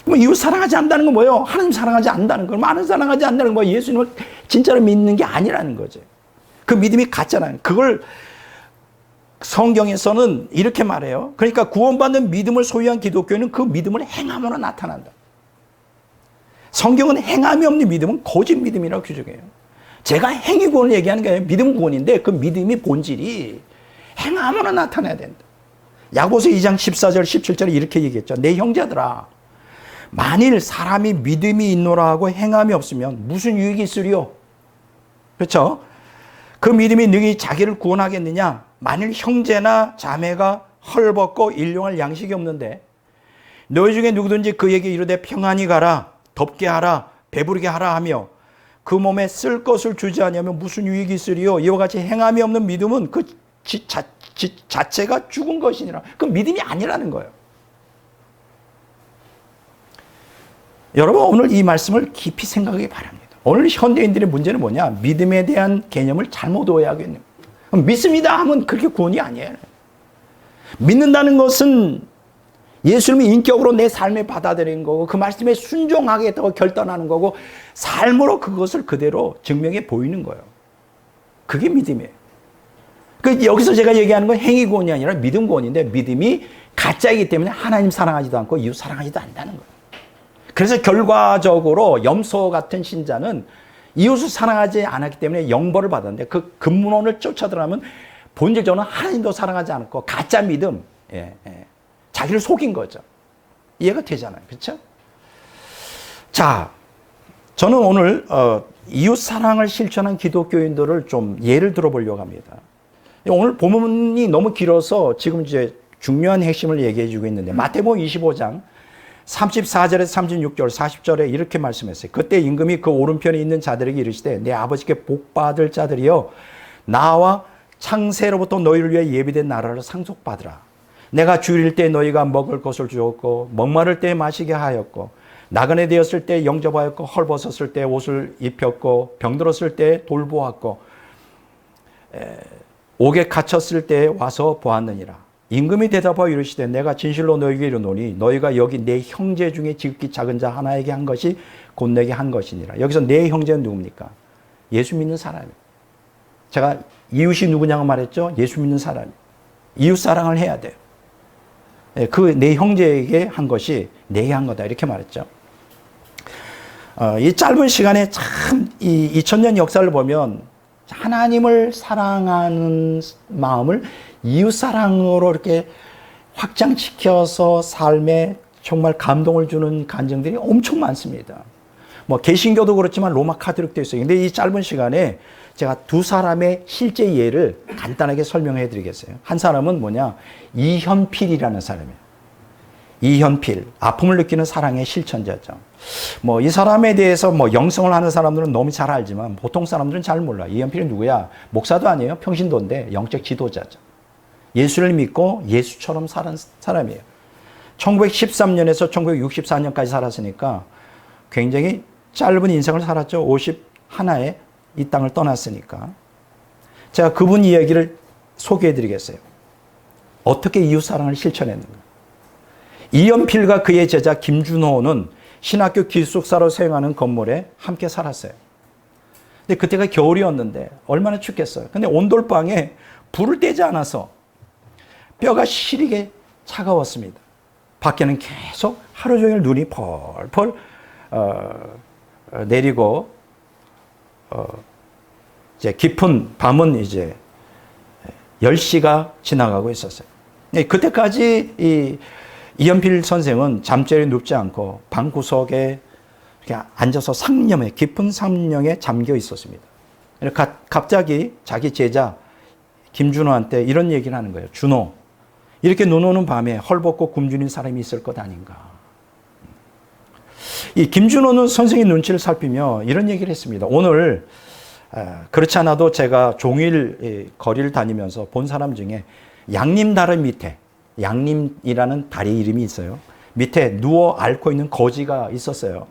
뭐 이웃 사랑하지 않는다는 건 뭐예요? 하나님 사랑하지 않는다는 거. 많은 사랑하지 않는다는 거. 뭐예요? 예수님을 진짜로 믿는 게 아니라는 거죠. 그 믿음이 가짜라는. 그걸 성경에서는 이렇게 말해요. 그러니까 구원받는 믿음을 소유한 기독교는 그 믿음을 행함으로 나타난다. 성경은 행함이 없는 믿음은 거짓 믿음이라고 규정해요. 제가 행위 구원을 얘기하는 게 아니라 믿음 구원인데 그 믿음이 본질이 행함으로 나타나야 된다. 야고보서 2장 14절 17절에 이렇게 얘기했죠. 내 형제들아, 만일 사람이 믿음이 있노라 하고 행함이 없으면 무슨 유익이 있으리요? 그렇죠? 그 믿음이 능히 자기를 구원하겠느냐? 만일 형제나 자매가 헐벗고 일용할 양식이 없는데 너희 중에 누구든지 그에게 이르되 평안히 가라, 덥게 하라, 배부르게 하라 하며 그 몸에 쓸 것을 주지 않으면 무슨 유익이 있으리요? 이와 같이 행함이 없는 믿음은 그 자체가 죽은 것이니라. 그 믿음이 아니라는 거예요. 여러분, 오늘 이 말씀을 깊이 생각하기 바랍니다. 오늘 현대인들의 문제는 뭐냐? 믿음에 대한 개념을 잘못 오해하겠네요. 믿습니다 하면 그렇게 구원이 아니에요. 믿는다는 것은 예수님이 인격으로 내 삶에 받아들인 거고 그 말씀에 순종하겠다고 결단하는 거고 삶으로 그것을 그대로 증명해 보이는 거예요. 그게 믿음이에요. 여기서 제가 얘기하는 건 행위 구원이 아니라 믿음 구원인데 믿음이 가짜이기 때문에 하나님 사랑하지도 않고 이웃 사랑하지도 않는다는 거예요. 그래서 결과적으로 염소 같은 신자는 이웃을 사랑하지 않았기 때문에 영벌을 받았는데 그 근문원을 쫓아들어가면 본질적으로 하나님도 사랑하지 않고 가짜 믿음, 자기를 속인 거죠. 이해가 되잖아요. 그렇죠? 자, 저는 오늘 이웃 사랑을 실천한 기독교인들을 좀 예를 들어보려고 합니다. 오늘 본문이 너무 길어서 지금 이제 중요한 핵심을 얘기해 주고 있는데 마태복음 25장 34절에서 36절, 40절에 이렇게 말씀했어요. 그때 임금이 그 오른편에 있는 자들에게 이르시되 내 아버지께 복받을 자들이여 나와 창세로부터 너희를 위해 예비된 나라를 상속받으라. 내가 주일 때 너희가 먹을 것을 주었고 목마를 때 마시게 하였고 나그네 되었을 때 영접하였고 헐벗었을 때 옷을 입혔고 병들었을 때 돌보았고 옥에 갇혔을 때 와서 보았느니라. 임금이 대답하여 이르시되 내가 진실로 너희에게 이르노니 너희가 여기 내 형제 중에 지극히 작은 자 하나에게 한 것이 곧 내게 한 것이니라. 여기서 내 형제는 누굽니까? 예수 믿는 사람이에요. 제가 이웃이 누구냐고 말했죠? 예수 믿는 사람이에요. 이웃 사랑을 해야 돼요. 그 내 형제에게 한 것이 내게 한 거다 이렇게 말했죠. 이 짧은 시간에 참 이 2000년 역사를 보면 하나님을 사랑하는 마음을 이웃 사랑으로 이렇게 확장시켜서 삶에 정말 감동을 주는 간증들이 엄청 많습니다. 뭐 개신교도 그렇지만 로마 카톨릭도 있어요. 근데 이 짧은 시간에 제가 두 사람의 실제 예를 간단하게 설명해 드리겠어요. 한 사람은 뭐냐? 이현필이라는 사람이에요. 이현필, 아픔을 느끼는 사랑의 실천자죠. 뭐 이 사람에 대해서 뭐 영성을 하는 사람들은 너무 잘 알지만 보통 사람들은 잘 몰라. 이현필이 누구야? 목사도 아니에요. 평신도인데 영적 지도자죠. 예수를 믿고 예수처럼 살은 사람이에요. 1913년에서 1964년까지 살았으니까 굉장히 짧은 인생을 살았죠. 51에 이 땅을 떠났으니까. 제가 그분 이야기를 소개해 드리겠어요. 어떻게 이웃사랑을 실천했는가. 이연필과 그의 제자 김준호는 신학교 기숙사로 사용하는 건물에 함께 살았어요. 근데 그때가 겨울이었는데 얼마나 춥겠어요. 근데 온돌방에 불을 떼지 않아서 뼈가 시리게 차가웠습니다. 밖에는 계속 하루 종일 눈이 펄펄 내리고 이제 깊은 밤은 이제 10시가 지나가고 있었어요. 그때까지 이연필 선생은 잠자리에 눕지 않고 방구석에 이렇게 앉아서 상념에 깊은 상념에 잠겨 있었습니다. 갑자기 자기 제자 김준호한테 이런 얘기를 하는 거예요. 준호, 이렇게 눈 오는 밤에 헐벗고 굶주린 사람이 있을 것 아닌가. 이 김준호는 선생의 눈치를 살피며 이런 얘기를 했습니다. 오늘 그렇지 않아도 제가 종일 거리를 다니면서 본 사람 중에 양림다리 밑에, 양림이라는 다리 이름이 있어요. 밑에 누워 앓고 있는 거지가 있었어요.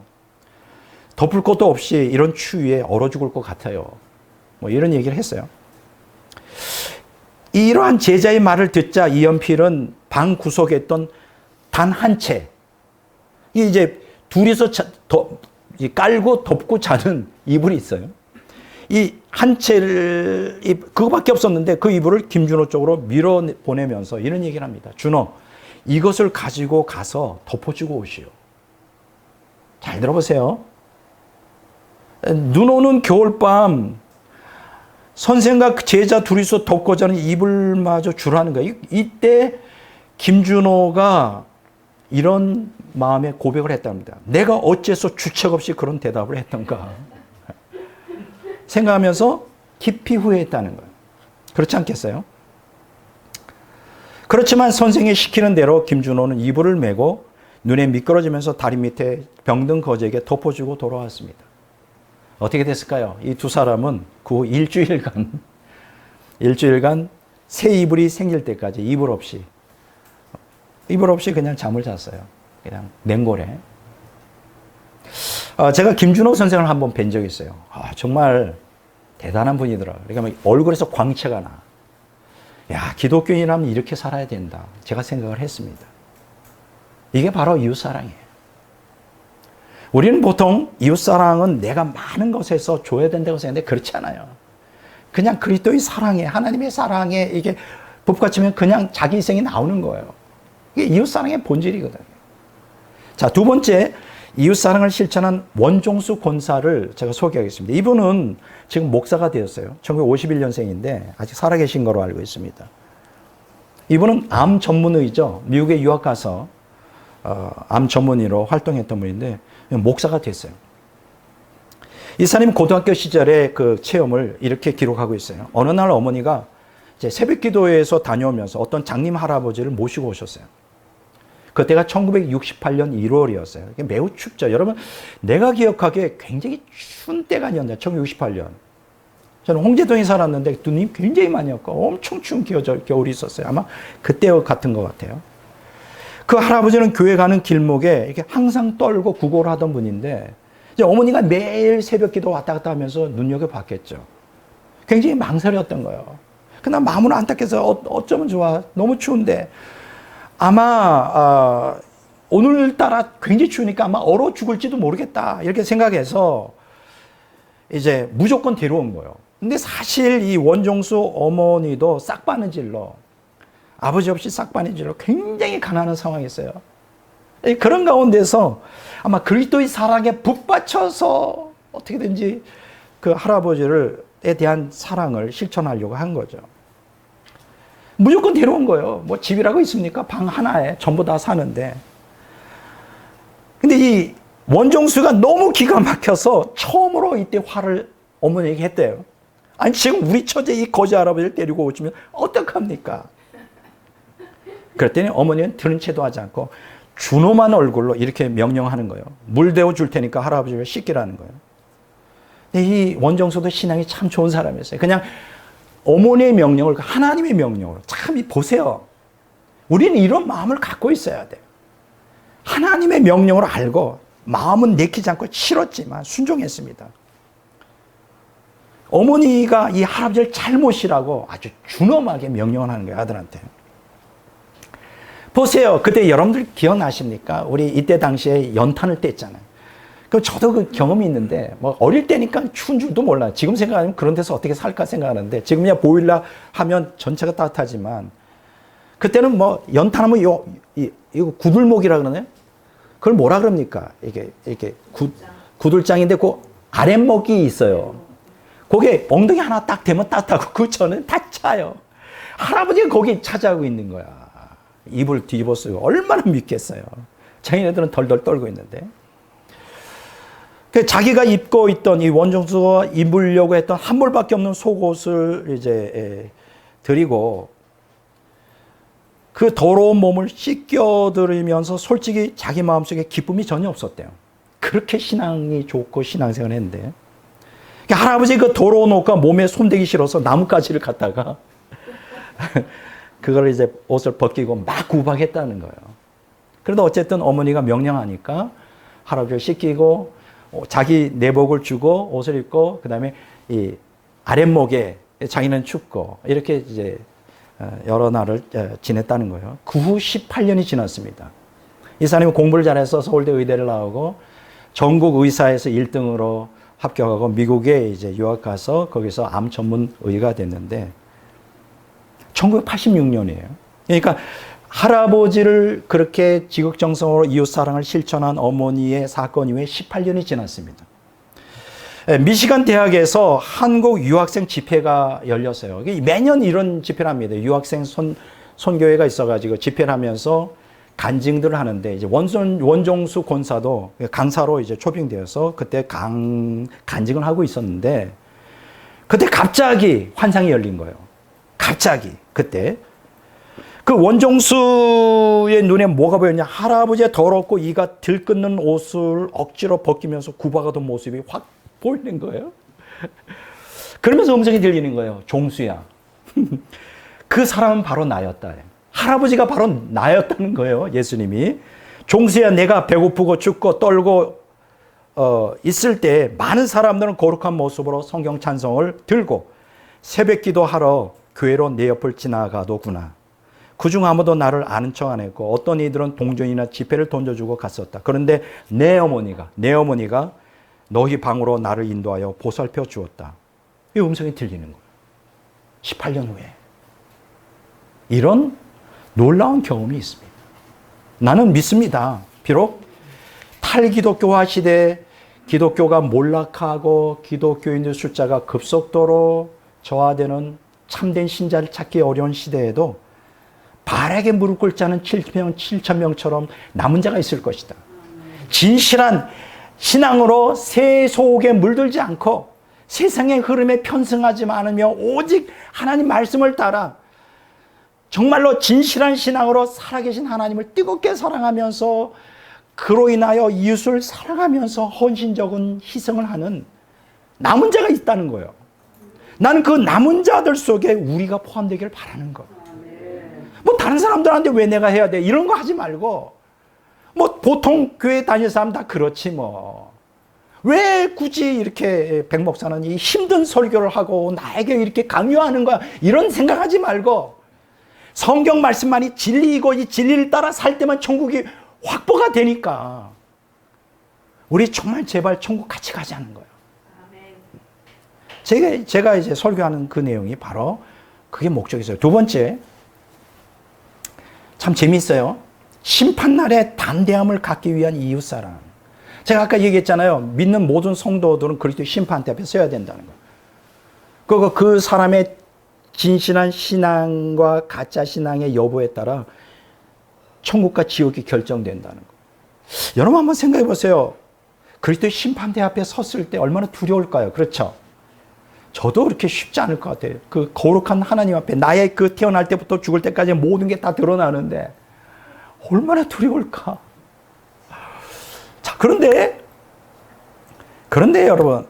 덮을 것도 없이 이런 추위에 얼어 죽을 것 같아요. 뭐 이런 얘기를 했어요. 이러한 제자의 말을 듣자 이연필은 방 구석에 있던 단 한 채, 이제 둘이서 깔고 덮고 자는 이불이 있어요. 이 한 채를, 그거밖에 없었는데 그 이불을 김준호 쪽으로 밀어 보내면서 이런 얘기를 합니다. 준호, 이것을 가지고 가서 덮어주고 오시오. 잘 들어보세요. 눈 오는 겨울밤 선생과 제자 둘이서 덮고 자는 이불마저 주라는 거예요. 이때 김준호가 이런 마음의 고백을 했답니다. 내가 어째서 주책 없이 그런 대답을 했던가 생각하면서 깊이 후회했다는 거예요. 그렇지 않겠어요? 그렇지만 선생이 시키는 대로 김준호는 이불을 메고 눈에 미끄러지면서 다리 밑에 병든 거지에게 덮어주고 돌아왔습니다. 어떻게 됐을까요? 이 두 사람은 그 후 일주일간 새 이불이 생길 때까지 이불 없이 그냥 잠을 잤어요. 그냥 냉골에. 제가 김준호 선생을 한번 뵌 적이 있어요. 정말 대단한 분이더라고요. 그러니까 얼굴에서 광채가 나. 야, 기독교인이라면 이렇게 살아야 된다. 제가 생각을 했습니다. 이게 바로 이웃사랑이에요. 우리는 보통 이웃사랑은 내가 많은 것에서 줘야 된다고 생각하는데 그렇지 않아요. 그냥 그리스도의 사랑에, 하나님의 사랑에 이게 북받치면 그냥 자기 희생이 나오는 거예요. 이게 이웃사랑의 본질이거든요. 자, 두 번째, 이웃사랑을 실천한 원종수 권사를 제가 소개하겠습니다. 이분은 지금 목사가 되었어요. 1951년생인데 아직 살아계신 거로 알고 있습니다. 이분은 암 전문의죠. 미국에 유학 가서 암 전문의로 활동했던 분인데 목사가 됐어요. 이 사람이 고등학교 시절에 그 체험을 이렇게 기록하고 있어요. 어느 날 어머니가 이제 새벽 기도회에서 다녀오면서 어떤 장님 할아버지를 모시고 오셨어요. 그때가 1968년 1월이었어요. 매우 춥죠. 여러분, 내가 기억하기에 굉장히 추운 때가 아니었나, 1968년. 저는 홍제동에 살았는데 눈이 굉장히 많이 왔고 엄청 추운 겨울이 있었어요. 아마 그때 같은 것 같아요. 그 할아버지는 교회 가는 길목에 이렇게 항상 떨고 구걸을 하던 분인데 이제 어머니가 매일 새벽 기도 왔다 갔다 하면서 눈여겨봤겠죠. 굉장히 망설였던 거예요. 그러나 마음은 안타까워서 어쩌면 좋아. 너무 추운데. 아마 오늘따라 굉장히 추우니까 아마 얼어 죽을지도 모르겠다 이렇게 생각해서 이제 무조건 데려온 거예요. 근데 사실 이 원종수 어머니도 싹바느질로 아버지 없이 싹바느질로 굉장히 가난한 상황이었어요. 그런 가운데서 아마 그리스도의 사랑에 북받쳐서 어떻게든지 그 할아버지에 대한 사랑을 실천하려고 한 거죠. 무조건 데려온 거예요. 뭐 집이라고 있습니까? 방 하나에 전부 다 사는데. 근데 이 원종수가 너무 기가 막혀서 처음으로 이때 화를 어머니에게 했대요. 아니, 지금 우리 처제 이 거지 할아버지를 데리고 오시면 어떡합니까? 그랬더니 어머니는 들은 채도 하지 않고 준엄한 얼굴로 이렇게 명령하는 거예요. 물 데워 줄 테니까 할아버지를 씻기라는 거예요. 근데 이 원종수도 신앙이 참 좋은 사람이었어요. 그냥 어머니의 명령을 하나님의 명령으로. 참 보세요. 우리는 이런 마음을 갖고 있어야 돼요. 하나님의 명령으로 알고 마음은 내키지 않고 싫었지만 순종했습니다. 어머니가 이 할아버지를 잘못이라고 아주 준엄하게 명령을 하는 거예요. 아들한테. 보세요. 그때 여러분들 기억나십니까? 우리 이때 당시에 연탄을 뗐잖아요. 그럼 저도 그 경험이 있는데, 뭐 어릴 때니까 추운 줄도 몰라요. 지금 생각하면 그런 데서 어떻게 살까 생각하는데, 지금이야 보일러 하면 전체가 따뜻하지만, 그때는 뭐 연탄하면 이거 구들목이라 그러나요? 그걸 뭐라 그럽니까? 이게 구들장인데 그 아랫목이 있어요. 거기에 엉덩이 하나 딱 대면 따뜻하고 그 전은 다 차요. 할아버지가 거기 차지하고 있는 거야. 입을 뒤집어 쓰고 얼마나 믿겠어요. 자기네들은 덜덜 떨고 있는데. 자기가 입고 있던 이 원종수가 입으려고 했던 한 벌밖에 없는 속옷을 이제 드리고 그 더러운 몸을 씻겨드리면서 솔직히 자기 마음속에 기쁨이 전혀 없었대요. 그렇게 신앙이 좋고 신앙생활을 했는데, 할아버지 그 더러운 옷과 몸에 손대기 싫어서 나뭇가지를 갖다가 그걸 이제 옷을 벗기고 막 구박했다는 거예요. 그래도 어쨌든 어머니가 명령하니까 할아버지를 씻기고 자기 내복을 주고 옷을 입고 그다음에 이 아랫목에 자기는 춥고 이렇게 이제 여러 날을 지냈다는 거예요. 그 후 18년이 지났습니다. 이 사람이 공부를 잘해서 서울대 의대를 나오고 전국 의사에서 1등으로 합격하고 미국에 이제 유학 가서 거기서 암 전문 의가 됐는데 1986년이에요. 그러니까 할아버지를 그렇게 지극정성으로 이웃사랑을 실천한 어머니의 사건 이후에 18년이 지났습니다. 미시간 대학에서 한국 유학생 집회가 열렸어요. 매년 이런 집회를 합니다. 유학생 선교회가 있어가지고 집회를 하면서 간증들을 하는데 이제 원종수 권사도 강사로 이제 초빙되어서 그때 간증을 하고 있었는데 그때 갑자기 환상이 열린 거예요. 갑자기 그때 그 원종수의 눈에 뭐가 보였냐? 할아버지의 더럽고 이가 들끓는 옷을 억지로 벗기면서 구박하던 모습이 확 보이는 거예요. 그러면서 음성이 들리는 거예요. 종수야. 그 사람은 바로 나였다. 할아버지가 바로 나였다는 거예요. 예수님이. 종수야, 내가 배고프고 춥고 떨고 있을 때 많은 사람들은 거룩한 모습으로 성경 찬송을 들고 새벽 기도하러 교회로 내 옆을 지나가더구나. 그중 아무도 나를 아는 척 안 했고 어떤 이들은 동전이나 지폐를 던져주고 갔었다. 그런데 내 어머니가 너희 방으로 나를 인도하여 보살펴 주었다. 이 음성이 들리는 거예요. 18년 후에. 이런 놀라운 경험이 있습니다. 나는 믿습니다. 비록 탈기독교화 시대에 기독교가 몰락하고 기독교인들 숫자가 급속도로 저하되는 참된 신자를 찾기 어려운 시대에도 바알에게 무릎 꿇지 않은 7,000명처럼 남은 자가 있을 것이다. 진실한 신앙으로 새 속에 물들지 않고 세상의 흐름에 편승하지 않으며 오직 하나님 말씀을 따라 정말로 진실한 신앙으로 살아계신 하나님을 뜨겁게 사랑하면서 그로 인하여 이웃을 사랑하면서 헌신적인 희생을 하는 남은 자가 있다는 거예요. 나는 그 남은 자들 속에 우리가 포함되기를 바라는 거예요. 뭐 다른 사람들한테 왜 내가 해야 돼? 이런 거 하지 말고 뭐 보통 교회 다닐 사람 다 그렇지 뭐. 왜 굳이 이렇게 백 목사는 이 힘든 설교를 하고 나에게 이렇게 강요하는 거야? 이런 생각하지 말고 성경 말씀만이 진리이고 이 진리를 따라 살 때만 천국이 확보가 되니까 우리 정말 제발 천국 같이 가자는 거예요. 제가 이제 설교하는 그 내용이 바로 그게 목적이었어요. 두 번째, 참 재미있어요. 심판날에 담대함을 갖기 위한 이웃사랑. 제가 아까 얘기했잖아요. 믿는 모든 성도들은 그리스도의 심판대 앞에 서야 된다는 거. 그 사람의 진실한 신앙과 가짜 신앙의 여부에 따라 천국과 지옥이 결정된다는 거. 여러분 한번 생각해 보세요. 그리스도의 심판대 앞에 섰을 때 얼마나 두려울까요? 그렇죠? 저도 그렇게 쉽지 않을 것 같아요. 그 거룩한 하나님 앞에 나의 그 태어날 때부터 죽을 때까지 모든 게 다 드러나는데 얼마나 두려울까? 자, 그런데 여러분,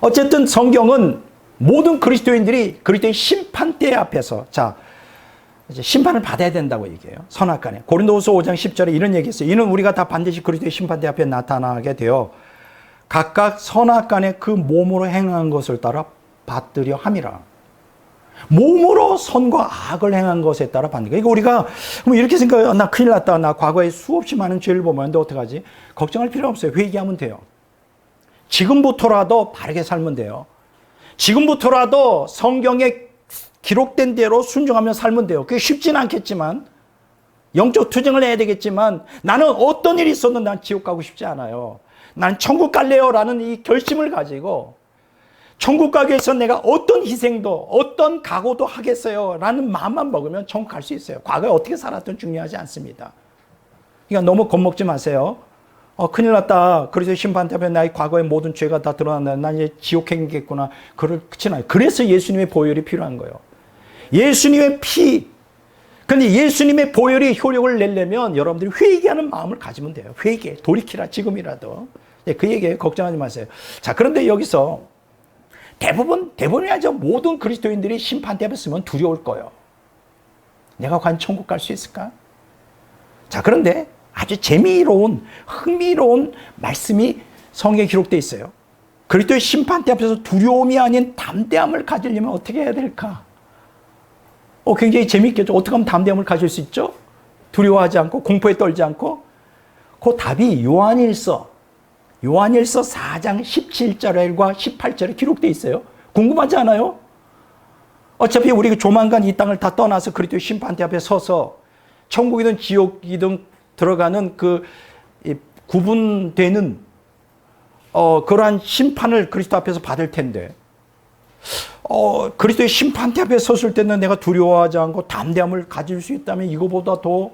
어쨌든 성경은 모든 그리스도인들이 그리스도의 심판대 앞에서 이제 심판을 받아야 된다고 얘기해요. 선악간에. 고린도후서 5장 10절에 이런 얘기했어요. 이는 우리가 다 반드시 그리스도의 심판대 앞에 나타나게 되어 각각 선악간에 그 몸으로 행한 것을 따라 받으려 함이라. 몸으로 선과 악을 행한 것에 따라 받는 거예요. 그러니까 우리가 뭐 이렇게 생각해요. 나 큰일 났다. 나 과거에 수없이 많은 죄를 범했는데 어떡하지? 걱정할 필요 없어요. 회개하면 돼요. 지금부터라도 바르게 살면 돼요. 지금부터라도 성경에 기록된 대로 순종하며 살면 돼요. 그게 쉽진 않겠지만 영적 투쟁을 해야 되겠지만 나는 어떤 일이 있어도 난 지옥 가고 싶지 않아요. 난 천국 갈래요 라는 이 결심을 가지고 천국 가기 위해서 내가 어떤 희생도 어떤 각오도 하겠어요 라는 마음만 먹으면 천국 갈 수 있어요. 과거에 어떻게 살았든 중요하지 않습니다. 그러니까 너무 겁먹지 마세요. 큰일 났다. 그래서 심판 때문에 나의 과거의 모든 죄가 다 드러난다. 난 이제 지옥 행겠구나. 그렇지 않아요. 그래서 예수님의 보혈이 필요한 거예요. 예수님의 피, 근데 예수님의 보혈이 효력을 내려면 여러분들이 회개하는 마음을 가지면 돼요. 회개, 돌이키라, 지금이라도. 그 얘기에 걱정하지 마세요. 자, 그런데 여기서 대부분이 아니죠. 모든 그리스도인들이 심판대 앞에 서면 두려울 거예요. 내가 과연 천국 갈 수 있을까? 자, 그런데 아주 흥미로운 말씀이 성경에 기록되어 있어요. 그리스도의 심판대 앞에서 두려움이 아닌 담대함을 가지려면 어떻게 해야 될까? 굉장히 재밌겠죠. 어떻게 하면 담대함을 가질 수 있죠? 두려워하지 않고 공포에 떨지 않고. 그 답이 요한일서 4장 17절과 18절에 기록되어 있어요. 궁금하지 않아요? 어차피 우리가 조만간 이 땅을 다 떠나서 그리스도의 심판대 앞에 서서 천국이든 지옥이든 들어가는 그 구분되는 그러한 심판을 그리스도 앞에서 받을 텐데 그리스도의 심판대 앞에 섰을 때는 내가 두려워하지 않고 담대함을 가질 수 있다면 이거보다 더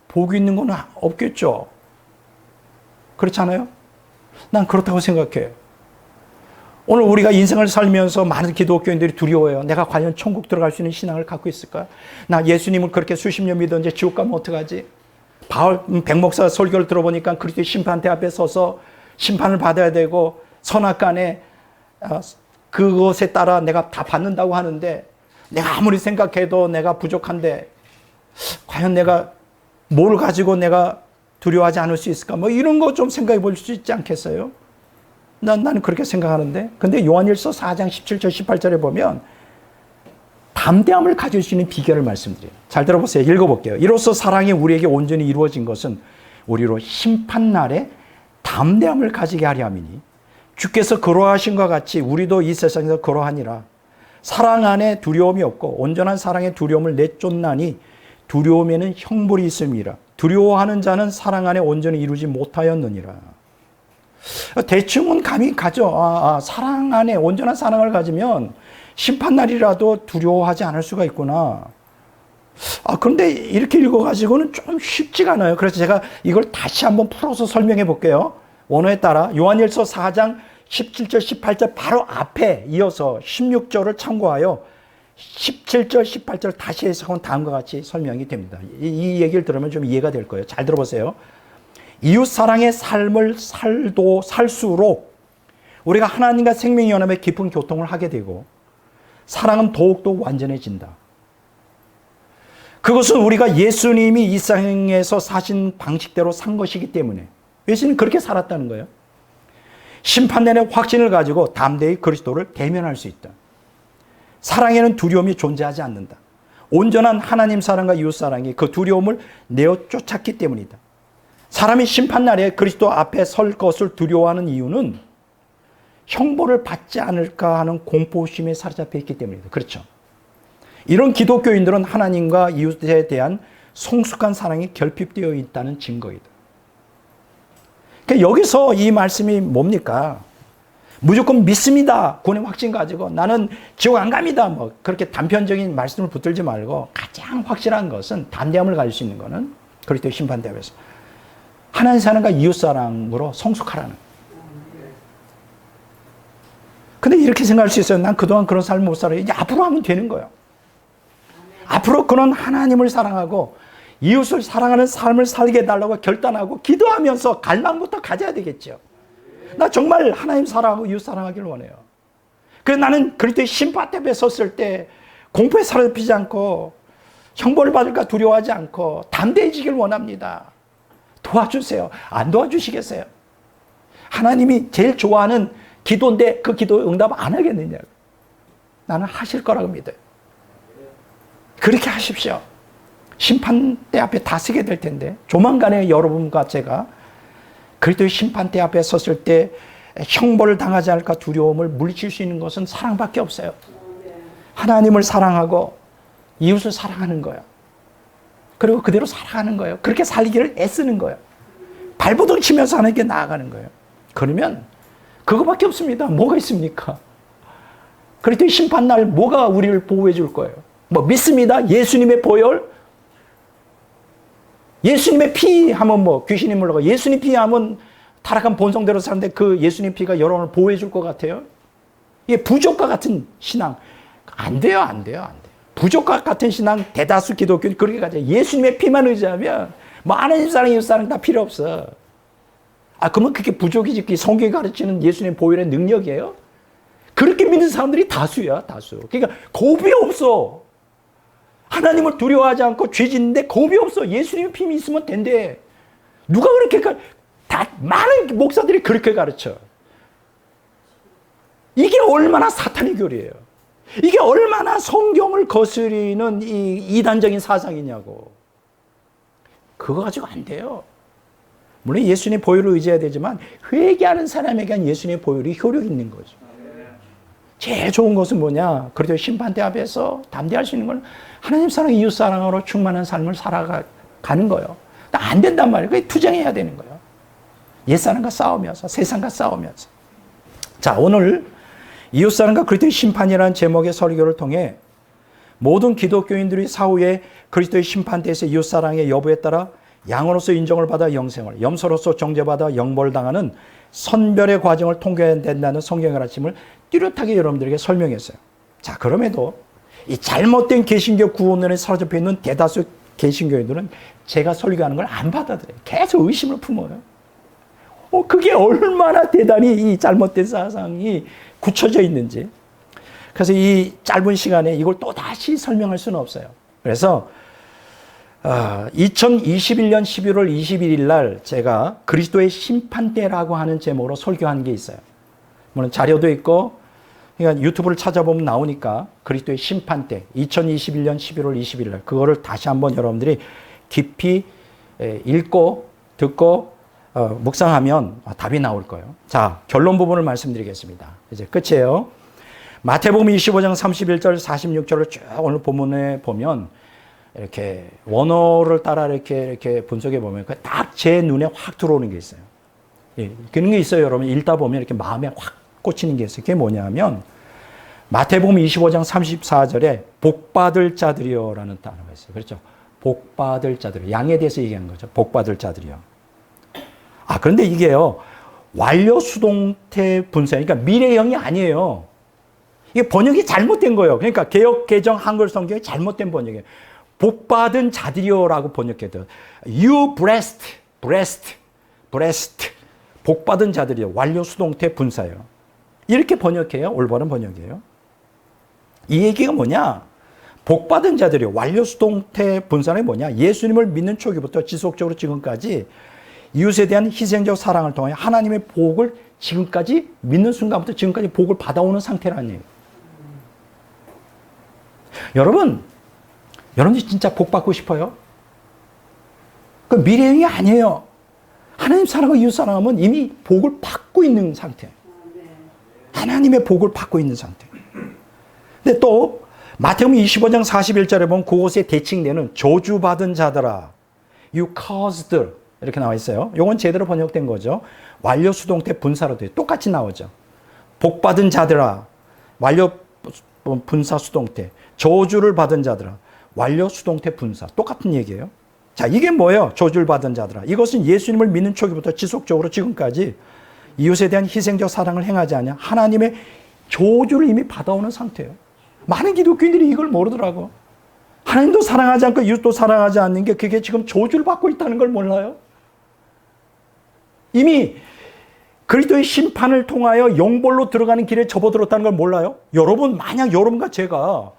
복이 있는 건 없겠죠. 그렇지 않아요? 난 그렇다고 생각해요. 오늘 우리가 인생을 살면서 많은 기독교인들이 두려워해요. 내가 과연 천국 들어갈 수 있는 신앙을 갖고 있을까? 나 예수님을 그렇게 수십 년 믿었는데 지옥 가면 어떡하지? 백목사 설교를 들어보니까 그리스도의 심판대 앞에 서서 심판을 받아야 되고 선악간에 그것에 따라 내가 다 받는다고 하는데 내가 아무리 생각해도 내가 부족한데 과연 내가 뭘 가지고 내가 두려워하지 않을 수 있을까? 이런 거 좀 생각해 볼 수 있지 않겠어요? 나는 그렇게 생각하는데. 근데 요한일서 4장 17절 18절에 보면 담대함을 가질 수 있는 비결을 말씀드려요. 잘 들어보세요. 읽어볼게요. 이로써 사랑이 우리에게 온전히 이루어진 것은 우리로 심판날에 담대함을 가지게 하려 함이니 주께서 그러하신 것 같이 우리도 이 세상에서 그러하니라. 사랑 안에 두려움이 없고 온전한 사랑의 두려움을 내쫓나니 두려움에는 형벌이 있음이라. 두려워하는 자는 사랑 안에 온전히 이루지 못하였느니라. 대충은 감이 가죠. 사랑 안에 온전한 사랑을 가지면 심판날이라도 두려워하지 않을 수가 있구나. 그런데 이렇게 읽어가지고는 좀 쉽지가 않아요. 그래서 제가 이걸 다시 한번 풀어서 설명해 볼게요. 원어에 따라 요한일서 4장 17절 18절 바로 앞에 이어서 16절을 참고하여 17절 18절 다시 해석은 다음과 같이 설명이 됩니다. 이 얘기를 들으면 좀 이해가 될 거예요. 잘 들어보세요. 이웃사랑의 삶을 살수록 우리가 하나님과 생명의 연합에 깊은 교통을 하게 되고 사랑은 더욱더 완전해진다. 그것은 우리가 예수님이 이 세상에서 사신 방식대로 산 것이기 때문에 예수님은 그렇게 살았다는 거예요. 심판내의 확신을 가지고 담대히 그리스도를 대면할 수 있다. 사랑에는 두려움이 존재하지 않는다. 온전한 하나님 사랑과 이웃 사랑이 그 두려움을 내어 쫓았기 때문이다. 사람이 심판날에 그리스도 앞에 설 것을 두려워하는 이유는 형벌을 받지 않을까 하는 공포심에 사로잡혀 있기 때문이다. 그렇죠. 이런 기독교인들은 하나님과 이웃에 대한 성숙한 사랑이 결핍되어 있다는 증거이다. 그러니까 여기서 이 말씀이 뭡니까? 무조건 믿습니다. 구원의 확신 가지고 나는 지옥 안 갑니다. 그렇게 단편적인 말씀을 붙들지 말고 가장 확실한 것은 담대함을 가질 수 있는 것은 그리스도의 심판대 앞에서 하나님 사랑과 이웃 사랑으로 성숙하라는. 근데 이렇게 생각할 수 있어요. 난 그동안 그런 삶을 못 살아요. 이제 앞으로 하면 되는 거예요. 앞으로 그런 하나님을 사랑하고 이웃을 사랑하는 삶을 살게 해달라고 결단하고 기도하면서 갈망부터 가져야 되겠죠. 나 정말 하나님 사랑하고 이웃 사랑하기를 원해요. 그래서 나는 그리스도의 심판 앞에 섰을 때 공포에 사로잡히지 않고 형벌을 받을까 두려워하지 않고 담대해지길 원합니다. 도와주세요. 안 도와주시겠어요? 하나님이 제일 좋아하는 기도인데 그 기도 응답 안 하겠느냐고. 나는 하실 거라고 믿어요. 그렇게 하십시오. 심판대 앞에 다 서게 될 텐데 조만간에 여러분과 제가 그리스도의 심판대 앞에 섰을 때 형벌을 당하지 않을까 두려움을 물리칠 수 있는 것은 사랑밖에 없어요. 하나님을 사랑하고 이웃을 사랑하는 거예요. 그리고 그대로 살아가는 거예요. 그렇게 살기를 애쓰는 거예요. 발버둥 치면서 하나님께 나아가는 거예요. 그러면 그거밖에 없습니다. 뭐가 있습니까? 그리스도의 심판날 뭐가 우리를 보호해 줄 거예요? 믿습니다. 예수님의 보혈, 예수님의 피 하면 귀신이 물러가. 예수님 피 하면 타락한 본성대로 사는데 그 예수님 피가 여러분을 보호해 줄 것 같아요? 이게 부족과 같은 신앙. 안 돼요. 부족과 같은 신앙 대다수 기독교는 그렇게 가죠. 예수님의 피만 의지하면 뭐 하나님 사랑, 이웃 사랑 다 필요 없어. 그러면 그게 부족이지. 그게 성경이 가르치는 예수님의 보혈의 능력이에요? 그렇게 믿는 사람들이 다수야, 다수. 그러니까 겁이 없어. 하나님을 두려워하지 않고 죄 짓는데 겁이 없어. 예수님의 피만 있으면 된대. 누가 그렇게 많은 목사들이 그렇게 가르쳐. 이게 얼마나 사탄의 교리예요. 이게 얼마나 성경을 거스리는 이 이단적인 사상이냐고. 그거 가지고 안 돼요. 물론 예수님의 보혈을 의지해야 되지만 회개하는 사람에게는 예수님의 보혈이 효력 있는 거죠. 제일 좋은 것은 뭐냐? 그래도 심판대 앞에서 담대할 수 있는 건 하나님 사랑, 이웃 사랑으로 충만한 삶을 살아가는 거예요. 안 된단 말이에요. 그게 투쟁해야 되는 거예요. 옛사람과 싸우면서, 세상과 싸우면서. 자, 오늘 이웃사랑과 그리스도의 심판이라는 제목의 설교를 통해 모든 기독교인들이 사후에 그리스도의 심판대에서 이웃사랑의 여부에 따라 양으로서 인정을 받아 영생을, 염소로서 정죄받아 영벌당하는 선별의 과정을 통과해야 된다는 성경의 가르침을 뚜렷하게 여러분들에게 설명했어요. 자, 그럼에도 이 잘못된 개신교 구원론에 사로잡혀 있는 대다수 개신교인들은 제가 설교하는 걸 안 받아들여요. 계속 의심을 품어요. 그게 얼마나 대단히 이 잘못된 사상이 굳혀져 있는지. 그래서 이 짧은 시간에 이걸 또 다시 설명할 수는 없어요. 그래서 2021년 11월 21일 날 제가 그리스도의 심판대라고 하는 제목으로 설교한 게 있어요. 물론 자료도 있고, 그러니까 유튜브를 찾아보면 나오니까 그리스도의 심판대 2021년 11월 21일 날 그거를 다시 한번 여러분들이 깊이 읽고 듣고 묵상하면 답이 나올 거예요. 자, 결론 부분을 말씀드리겠습니다. 이제 끝이에요. 마태복음 25장 31절 46절을 쭉 오늘 본문에 보면 이렇게 원어를 따라 이렇게 분석해 보면 딱 제 눈에 확 들어오는 게 있어요. 예, 그런 게 있어요. 여러분 읽다 보면 이렇게 마음에 확 꽂히는 게 있어요. 그게 뭐냐면 마태복음 25장 34절에 복받을 자들이여라는 단어가 있어요. 그렇죠? 복받을 자들이요. 양에 대해서 얘기한 거죠. 복받을 자들이요. 그런데 이게요, 완료 수동태 분사, 그러니까 미래형이 아니에요. 이게 번역이 잘못된 거예요. 그러니까 개역, 개정, 한글 성경이 잘못된 번역이에요. 복받은 자들이요라고 번역해도 you blessed. 복받은 자들이요. 완료 수동태 분사예요. 이렇게 번역해요. 올바른 번역이에요. 이 얘기가 뭐냐? 복받은 자들이요. 완료 수동태 분사는 뭐냐? 예수님을 믿는 초기부터 지속적으로 지금까지 이웃에 대한 희생적 사랑을 통해 하나님의 복을 지금까지 믿는 순간부터 지금까지 복을 받아오는 상태라는 얘기예요. 여러분들 진짜 복 받고 싶어요? 그 미래형이 아니에요. 하나님 사랑하고 이웃 사랑하면 이미 복을 받고 있는 상태예요. 하나님의 복을 받고 있는 상태. 근데 또 마태복음 25장 41절에 보면 그곳에 대칭되는 저주받은 자들아, you caused 이렇게 나와 있어요. 이건 제대로 번역된 거죠. 완료 수동태 분사로 돼요. 똑같이 나오죠. 복받은 자들아, 완료 분사 수동태. 저주를 받은 자들아, 완료 수동태 분사. 똑같은 얘기예요. 자, 이게 뭐예요? 저주를 받은 자들아. 이것은 예수님을 믿는 초기부터 지속적으로 지금까지 이웃에 대한 희생적 사랑을 행하지 않냐. 하나님의 저주를 이미 받아오는 상태예요. 많은 기독교인들이 이걸 모르더라고. 하나님도 사랑하지 않고 이웃도 사랑하지 않는 게 그게 지금 저주를 받고 있다는 걸 몰라요. 이미 그리스도의 심판을 통하여 영벌로 들어가는 길에 접어들었다는 걸 몰라요? 여러분, 만약 여러분과 제가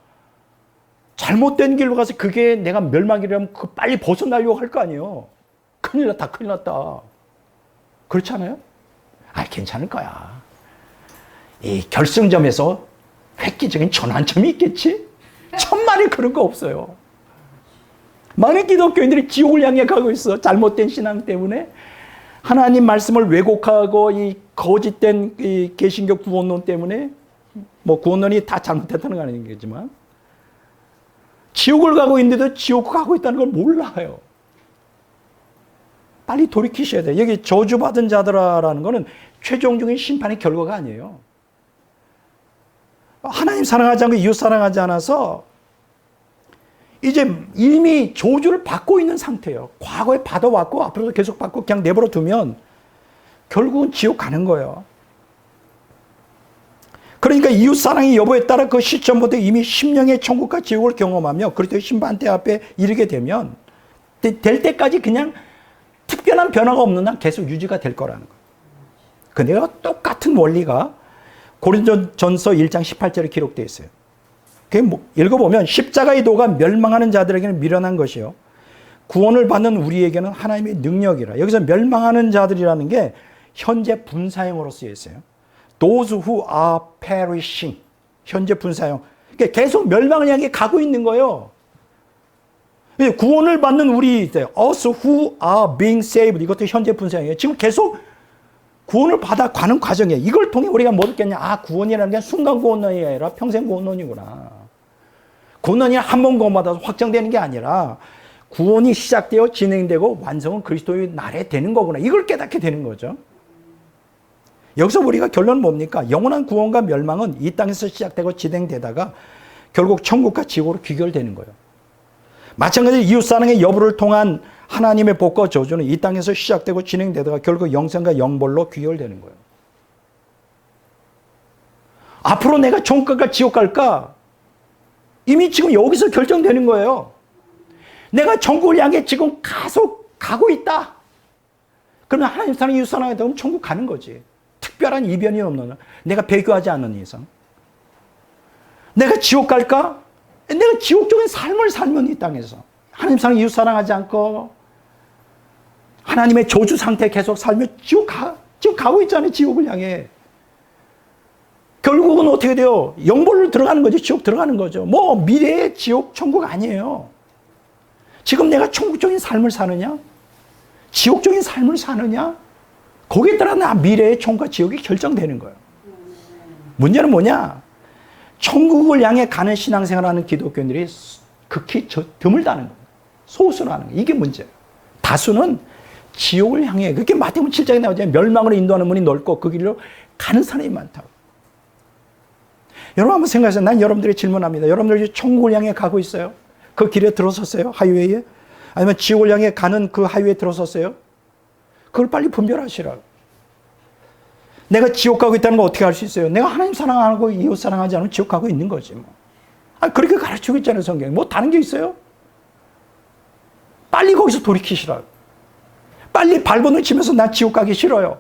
잘못된 길로 가서 그게 내가 멸망이라면 그 빨리 벗어나려고 할 거 아니에요. 큰일 났다. 그렇지 않아요? 괜찮을 거야. 이 결승점에서 획기적인 전환점이 있겠지? 천만에 그런 거 없어요. 많은 기독교인들이 지옥을 향해 가고 있어. 잘못된 신앙 때문에. 하나님 말씀을 왜곡하고 이 거짓된 이 개신교 구원론 때문에, 뭐 구원론이 다 잘못됐다는 건 아니겠지만 지옥을 가고 있는데도 지옥 가고 있다는 걸 몰라요. 빨리 돌이키셔야 돼요. 여기 저주받은 자들아라는 거는 최종적인 심판의 결과가 아니에요. 하나님 사랑하지 않고 이웃 사랑하지 않아서 이제 이미 저주를 받고 있는 상태예요. 과거에 받아왔고 앞으로도 계속 받고 그냥 내버려 두면 결국은 지옥 가는 거예요. 그러니까 이웃사랑의 여부에 따라 그 시점부터 이미 심령의 천국과 지옥을 경험하며 그리스도의 심판대 앞에 이르게 되면 될 때까지 그냥 특별한 변화가 없는 한 계속 유지가 될 거라는 거예요. 그 내가 똑같은 원리가 고린도전서 1장 18절에 기록되어 있어요. 그게 읽어보면 십자가의 도가 멸망하는 자들에게는 미련한 것이요 구원을 받는 우리에게는 하나님의 능력이라. 여기서 멸망하는 자들이라는 게 현재 분사형으로 쓰여 있어요. Those who are perishing. 현재 분사형. 그러니까 계속 멸망을 향해 가고 있는 거예요. 구원을 받는 우리, us who are being saved. 이것도 현재 분사형이에요. 지금 계속 구원을 받아 가는 과정이에요. 이걸 통해 우리가 뭐 듣겠냐. 아, 구원이라는 게 순간 구원론이 아니라 평생 구원론이구나. 구원이 한 번 구원받아서 확정되는 게 아니라 구원이 시작되어 진행되고 완성은 그리스도의 날에 되는 거구나. 이걸 깨닫게 되는 거죠. 여기서 우리가 결론은 뭡니까? 영원한 구원과 멸망은 이 땅에서 시작되고 진행되다가 결국 천국과 지옥으로 귀결되는 거예요. 마찬가지로 이웃사랑의 여부를 통한 하나님의 복과 저주는 이 땅에서 시작되고 진행되다가 결국 영생과 영벌로 귀결되는 거예요. 앞으로 내가 천국 갈까 지옥 갈까? 이미 지금 여기서 결정되는 거예요. 내가 천국을 향해 지금 계속 가고 있다. 그러면 하나님 사랑, 이웃 사랑에 되면 천국 가는 거지. 특별한 이변이 없는, 내가 배교하지 않는 이상. 내가 지옥 갈까? 내가 지옥적인 삶을 살면 이 땅에서 하나님 사랑, 이웃 사랑하지 않고 하나님의 저주 상태에 계속 살면 지금 가고 있잖아요. 지옥을 향해. 결국은 어떻게 돼요? 영벌로 들어가는 거죠. 지옥 들어가는 거죠. 뭐 미래의 지옥, 천국 아니에요. 지금 내가 천국적인 삶을 사느냐? 지옥적인 삶을 사느냐? 거기에 따라 나 미래의 천국과 지옥이 결정되는 거예요. 문제는 뭐냐? 천국을 향해 가는 신앙생활하는 기독교인들이 극히 드물다는 거예요. 소수라는 거예요. 이게 문제예요. 다수는 지옥을 향해, 그렇게 마태복음 7장에 나오잖아요. 멸망으로 인도하는 문이 넓고 그 길로 가는 사람이 많다고. 여러분 한번 생각하세요. 난 여러분들에게 질문합니다. 여러분들이 천국을 향해 가고 있어요? 그 길에 들어섰어요? 하이웨이에? 아니면 지옥을 향해 가는 그 하이웨이에 들어섰어요? 그걸 빨리 분별하시라고. 내가 지옥 가고 있다는 걸 어떻게 알 수 있어요? 내가 하나님 사랑하고 이웃 사랑하지 않으면 지옥 가고 있는 거지 뭐. 그렇게 가르치고 있잖아요, 성경에. 뭐 다른 게 있어요? 빨리 거기서 돌이키시라고. 빨리 발버둥 치면서 난 지옥 가기 싫어요.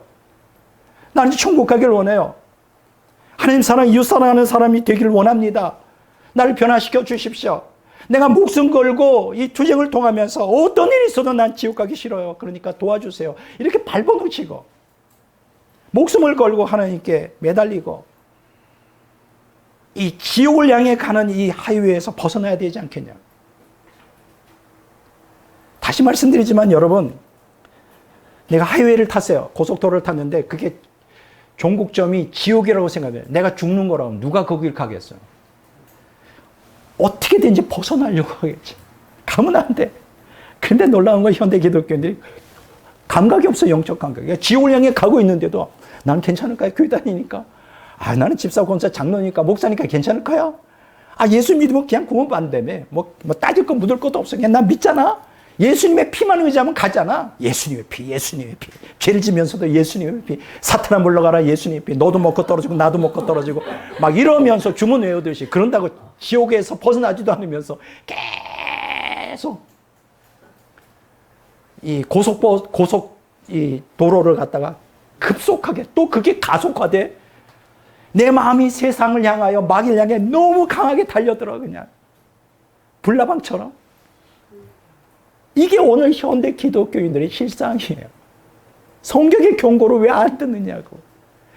나는 천국 가기를 원해요. 하나님 사랑, 이웃 사랑하는 사람이 되기를 원합니다. 나를 변화시켜 주십시오. 내가 목숨 걸고 이 투쟁을 통하면서 어떤 일이 있어도 난 지옥 가기 싫어요. 그러니까 도와주세요. 이렇게 발버둥 치고 목숨을 걸고 하나님께 매달리고 이 지옥을 향해 가는 이 하이웨이에서 벗어나야 되지 않겠냐. 다시 말씀드리지만 여러분, 내가 하이웨이를 탔어요. 고속도로를 탔는데 그게 종국점이 지옥이라고 생각해요. 내가 죽는 거라고 누가 거길 가겠어요. 어떻게든지 벗어나려고 하겠지. 가면 안 돼. 그런데 놀라운 건 현대 기독교인들이 감각이 없어. 영적 감각이. 지옥을 향해 가고 있는데도 나는 괜찮을까요? 교회 다니니까. 나는 집사, 권사, 장로니까, 목사니까 괜찮을까요? 예수 믿으면 그냥 구원받는다며. 뭐 따질 거 묻을 것도 없어. 그냥 난 믿잖아. 예수님의 피만 의지하면 가잖아. 예수님의 피, 예수님의 피. 죄를 지면서도 예수님의 피. 사탄아 물러가라, 예수님의 피. 너도 먹고 떨어지고 나도 먹고 떨어지고 막 이러면서 주문 외우듯이 그런다고 지옥에서 벗어나지도 않으면서 계속 이 이 도로를 갖다가 급속하게 또 그게 가속화돼. 내 마음이 세상을 향하여 마귀를 향해 너무 강하게 달려들어. 그냥 불나방처럼. 이게 오늘 현대 기독교인들의 실상이에요. 성경의 경고를 왜 안 듣느냐고.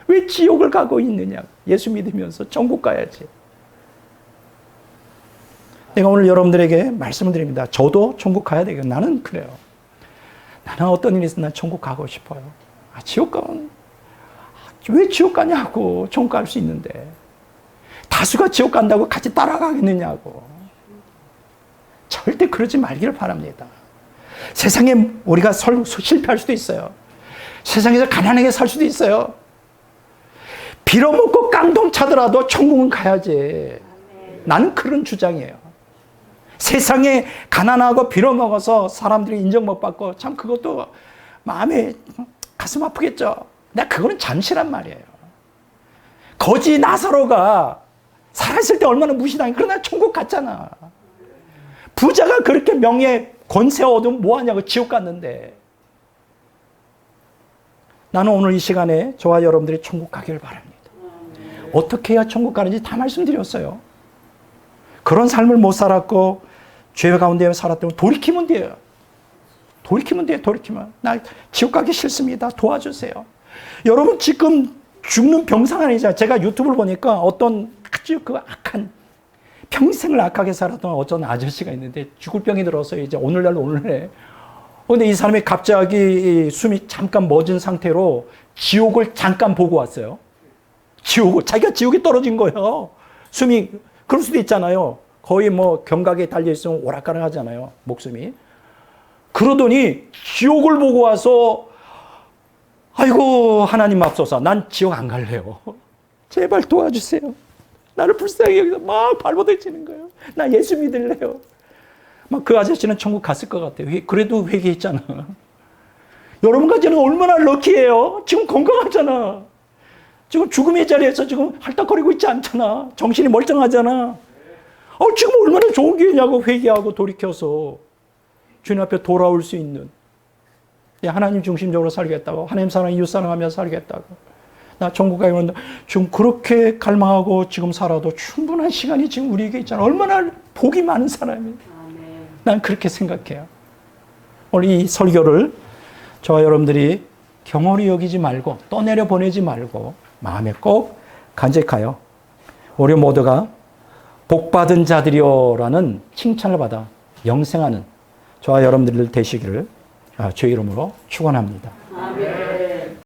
왜 지옥을 가고 있느냐고. 예수 믿으면서 천국 가야지. 내가 오늘 여러분들에게 말씀을 드립니다. 저도 천국 가야 되겠어요. 나는 그래요. 나는 어떤 일이 있으면 난 천국 가고 싶어요. 지옥 가면 왜 지옥 가냐고. 천국 갈 수 있는데. 다수가 지옥 간다고 같이 따라가겠느냐고. 절대 그러지 말기를 바랍니다. 세상에 우리가 실패할 수도 있어요. 세상에서 가난하게 살 수도 있어요. 빌어먹고 깡통 차더라도 천국은 가야지. 나는 그런 주장이에요. 세상에 가난하고 빌어먹어서 사람들이 인정 못 받고 참 그것도 마음에 가슴 아프겠죠. 근데 그거는 잠시란 말이에요. 거지 나사로가 살아있을 때 얼마나 무시당해. 그러나 천국 갔잖아. 부자가 그렇게 명예, 권세 얻으면 뭐하냐고 지옥 갔는데. 나는 오늘 이 시간에 저와 여러분들이 천국 가기를 바랍니다. 어떻게 해야 천국 가는지 다 말씀드렸어요. 그런 삶을 못 살았고 죄 가운데 살았다면 돌이키면 돼요. 돌이키면 돼요. 돌이키면. 나 지옥 가기 싫습니다. 도와주세요. 여러분 지금 죽는 병상 안에 있잖아요. 제가 유튜브를 보니까 어떤 아주 그 악한, 평생을 악하게 살았던 어떤 아저씨가 있는데 죽을 병이 들어서 이제 오늘날에. 근데 이 사람이 갑자기 숨이 잠깐 멎은 상태로 지옥을 잠깐 보고 왔어요. 지옥을. 자기가 지옥에 떨어진 거예요. 숨이. 그럴 수도 있잖아요. 거의 뭐 경각에 달려있으면 오락가락 하잖아요. 목숨이. 그러더니 지옥을 보고 와서 아이고 하나님 앞서서 난 지옥 안 갈래요. 제발 도와주세요. 나를 불쌍히 여기서 막 발버둥치는 거예요. 나 예수 믿을래요. 막 그 아저씨는 천국 갔을 것 같아요. 그래도 회개했잖아. 여러분과 저는 얼마나 럭키해요. 지금 건강하잖아. 지금 죽음의 자리에서 지금 할딱거리고 있지 않잖아. 정신이 멀쩡하잖아. 지금 얼마나 좋은 기회냐고 회개하고 돌이켜서 주님 앞에 돌아올 수 있는. 하나님 중심적으로 살겠다고. 하나님 사랑, 이웃 사랑하며 살겠다고. 나 천국 가면 지금 그렇게 갈망하고 지금 살아도 충분한 시간이 지금 우리에게 있잖아. 얼마나 복이 많은 사람이야. 난 그렇게 생각해요. 오늘 이 설교를 저와 여러분들이 경홀히 여기지 말고 떠내려 보내지 말고 마음에 꼭 간직하여 우리 모두가 복받은 자들이여라는 칭찬을 받아 영생하는 저와 여러분들 되시기를 주의 이름으로 축원합니다.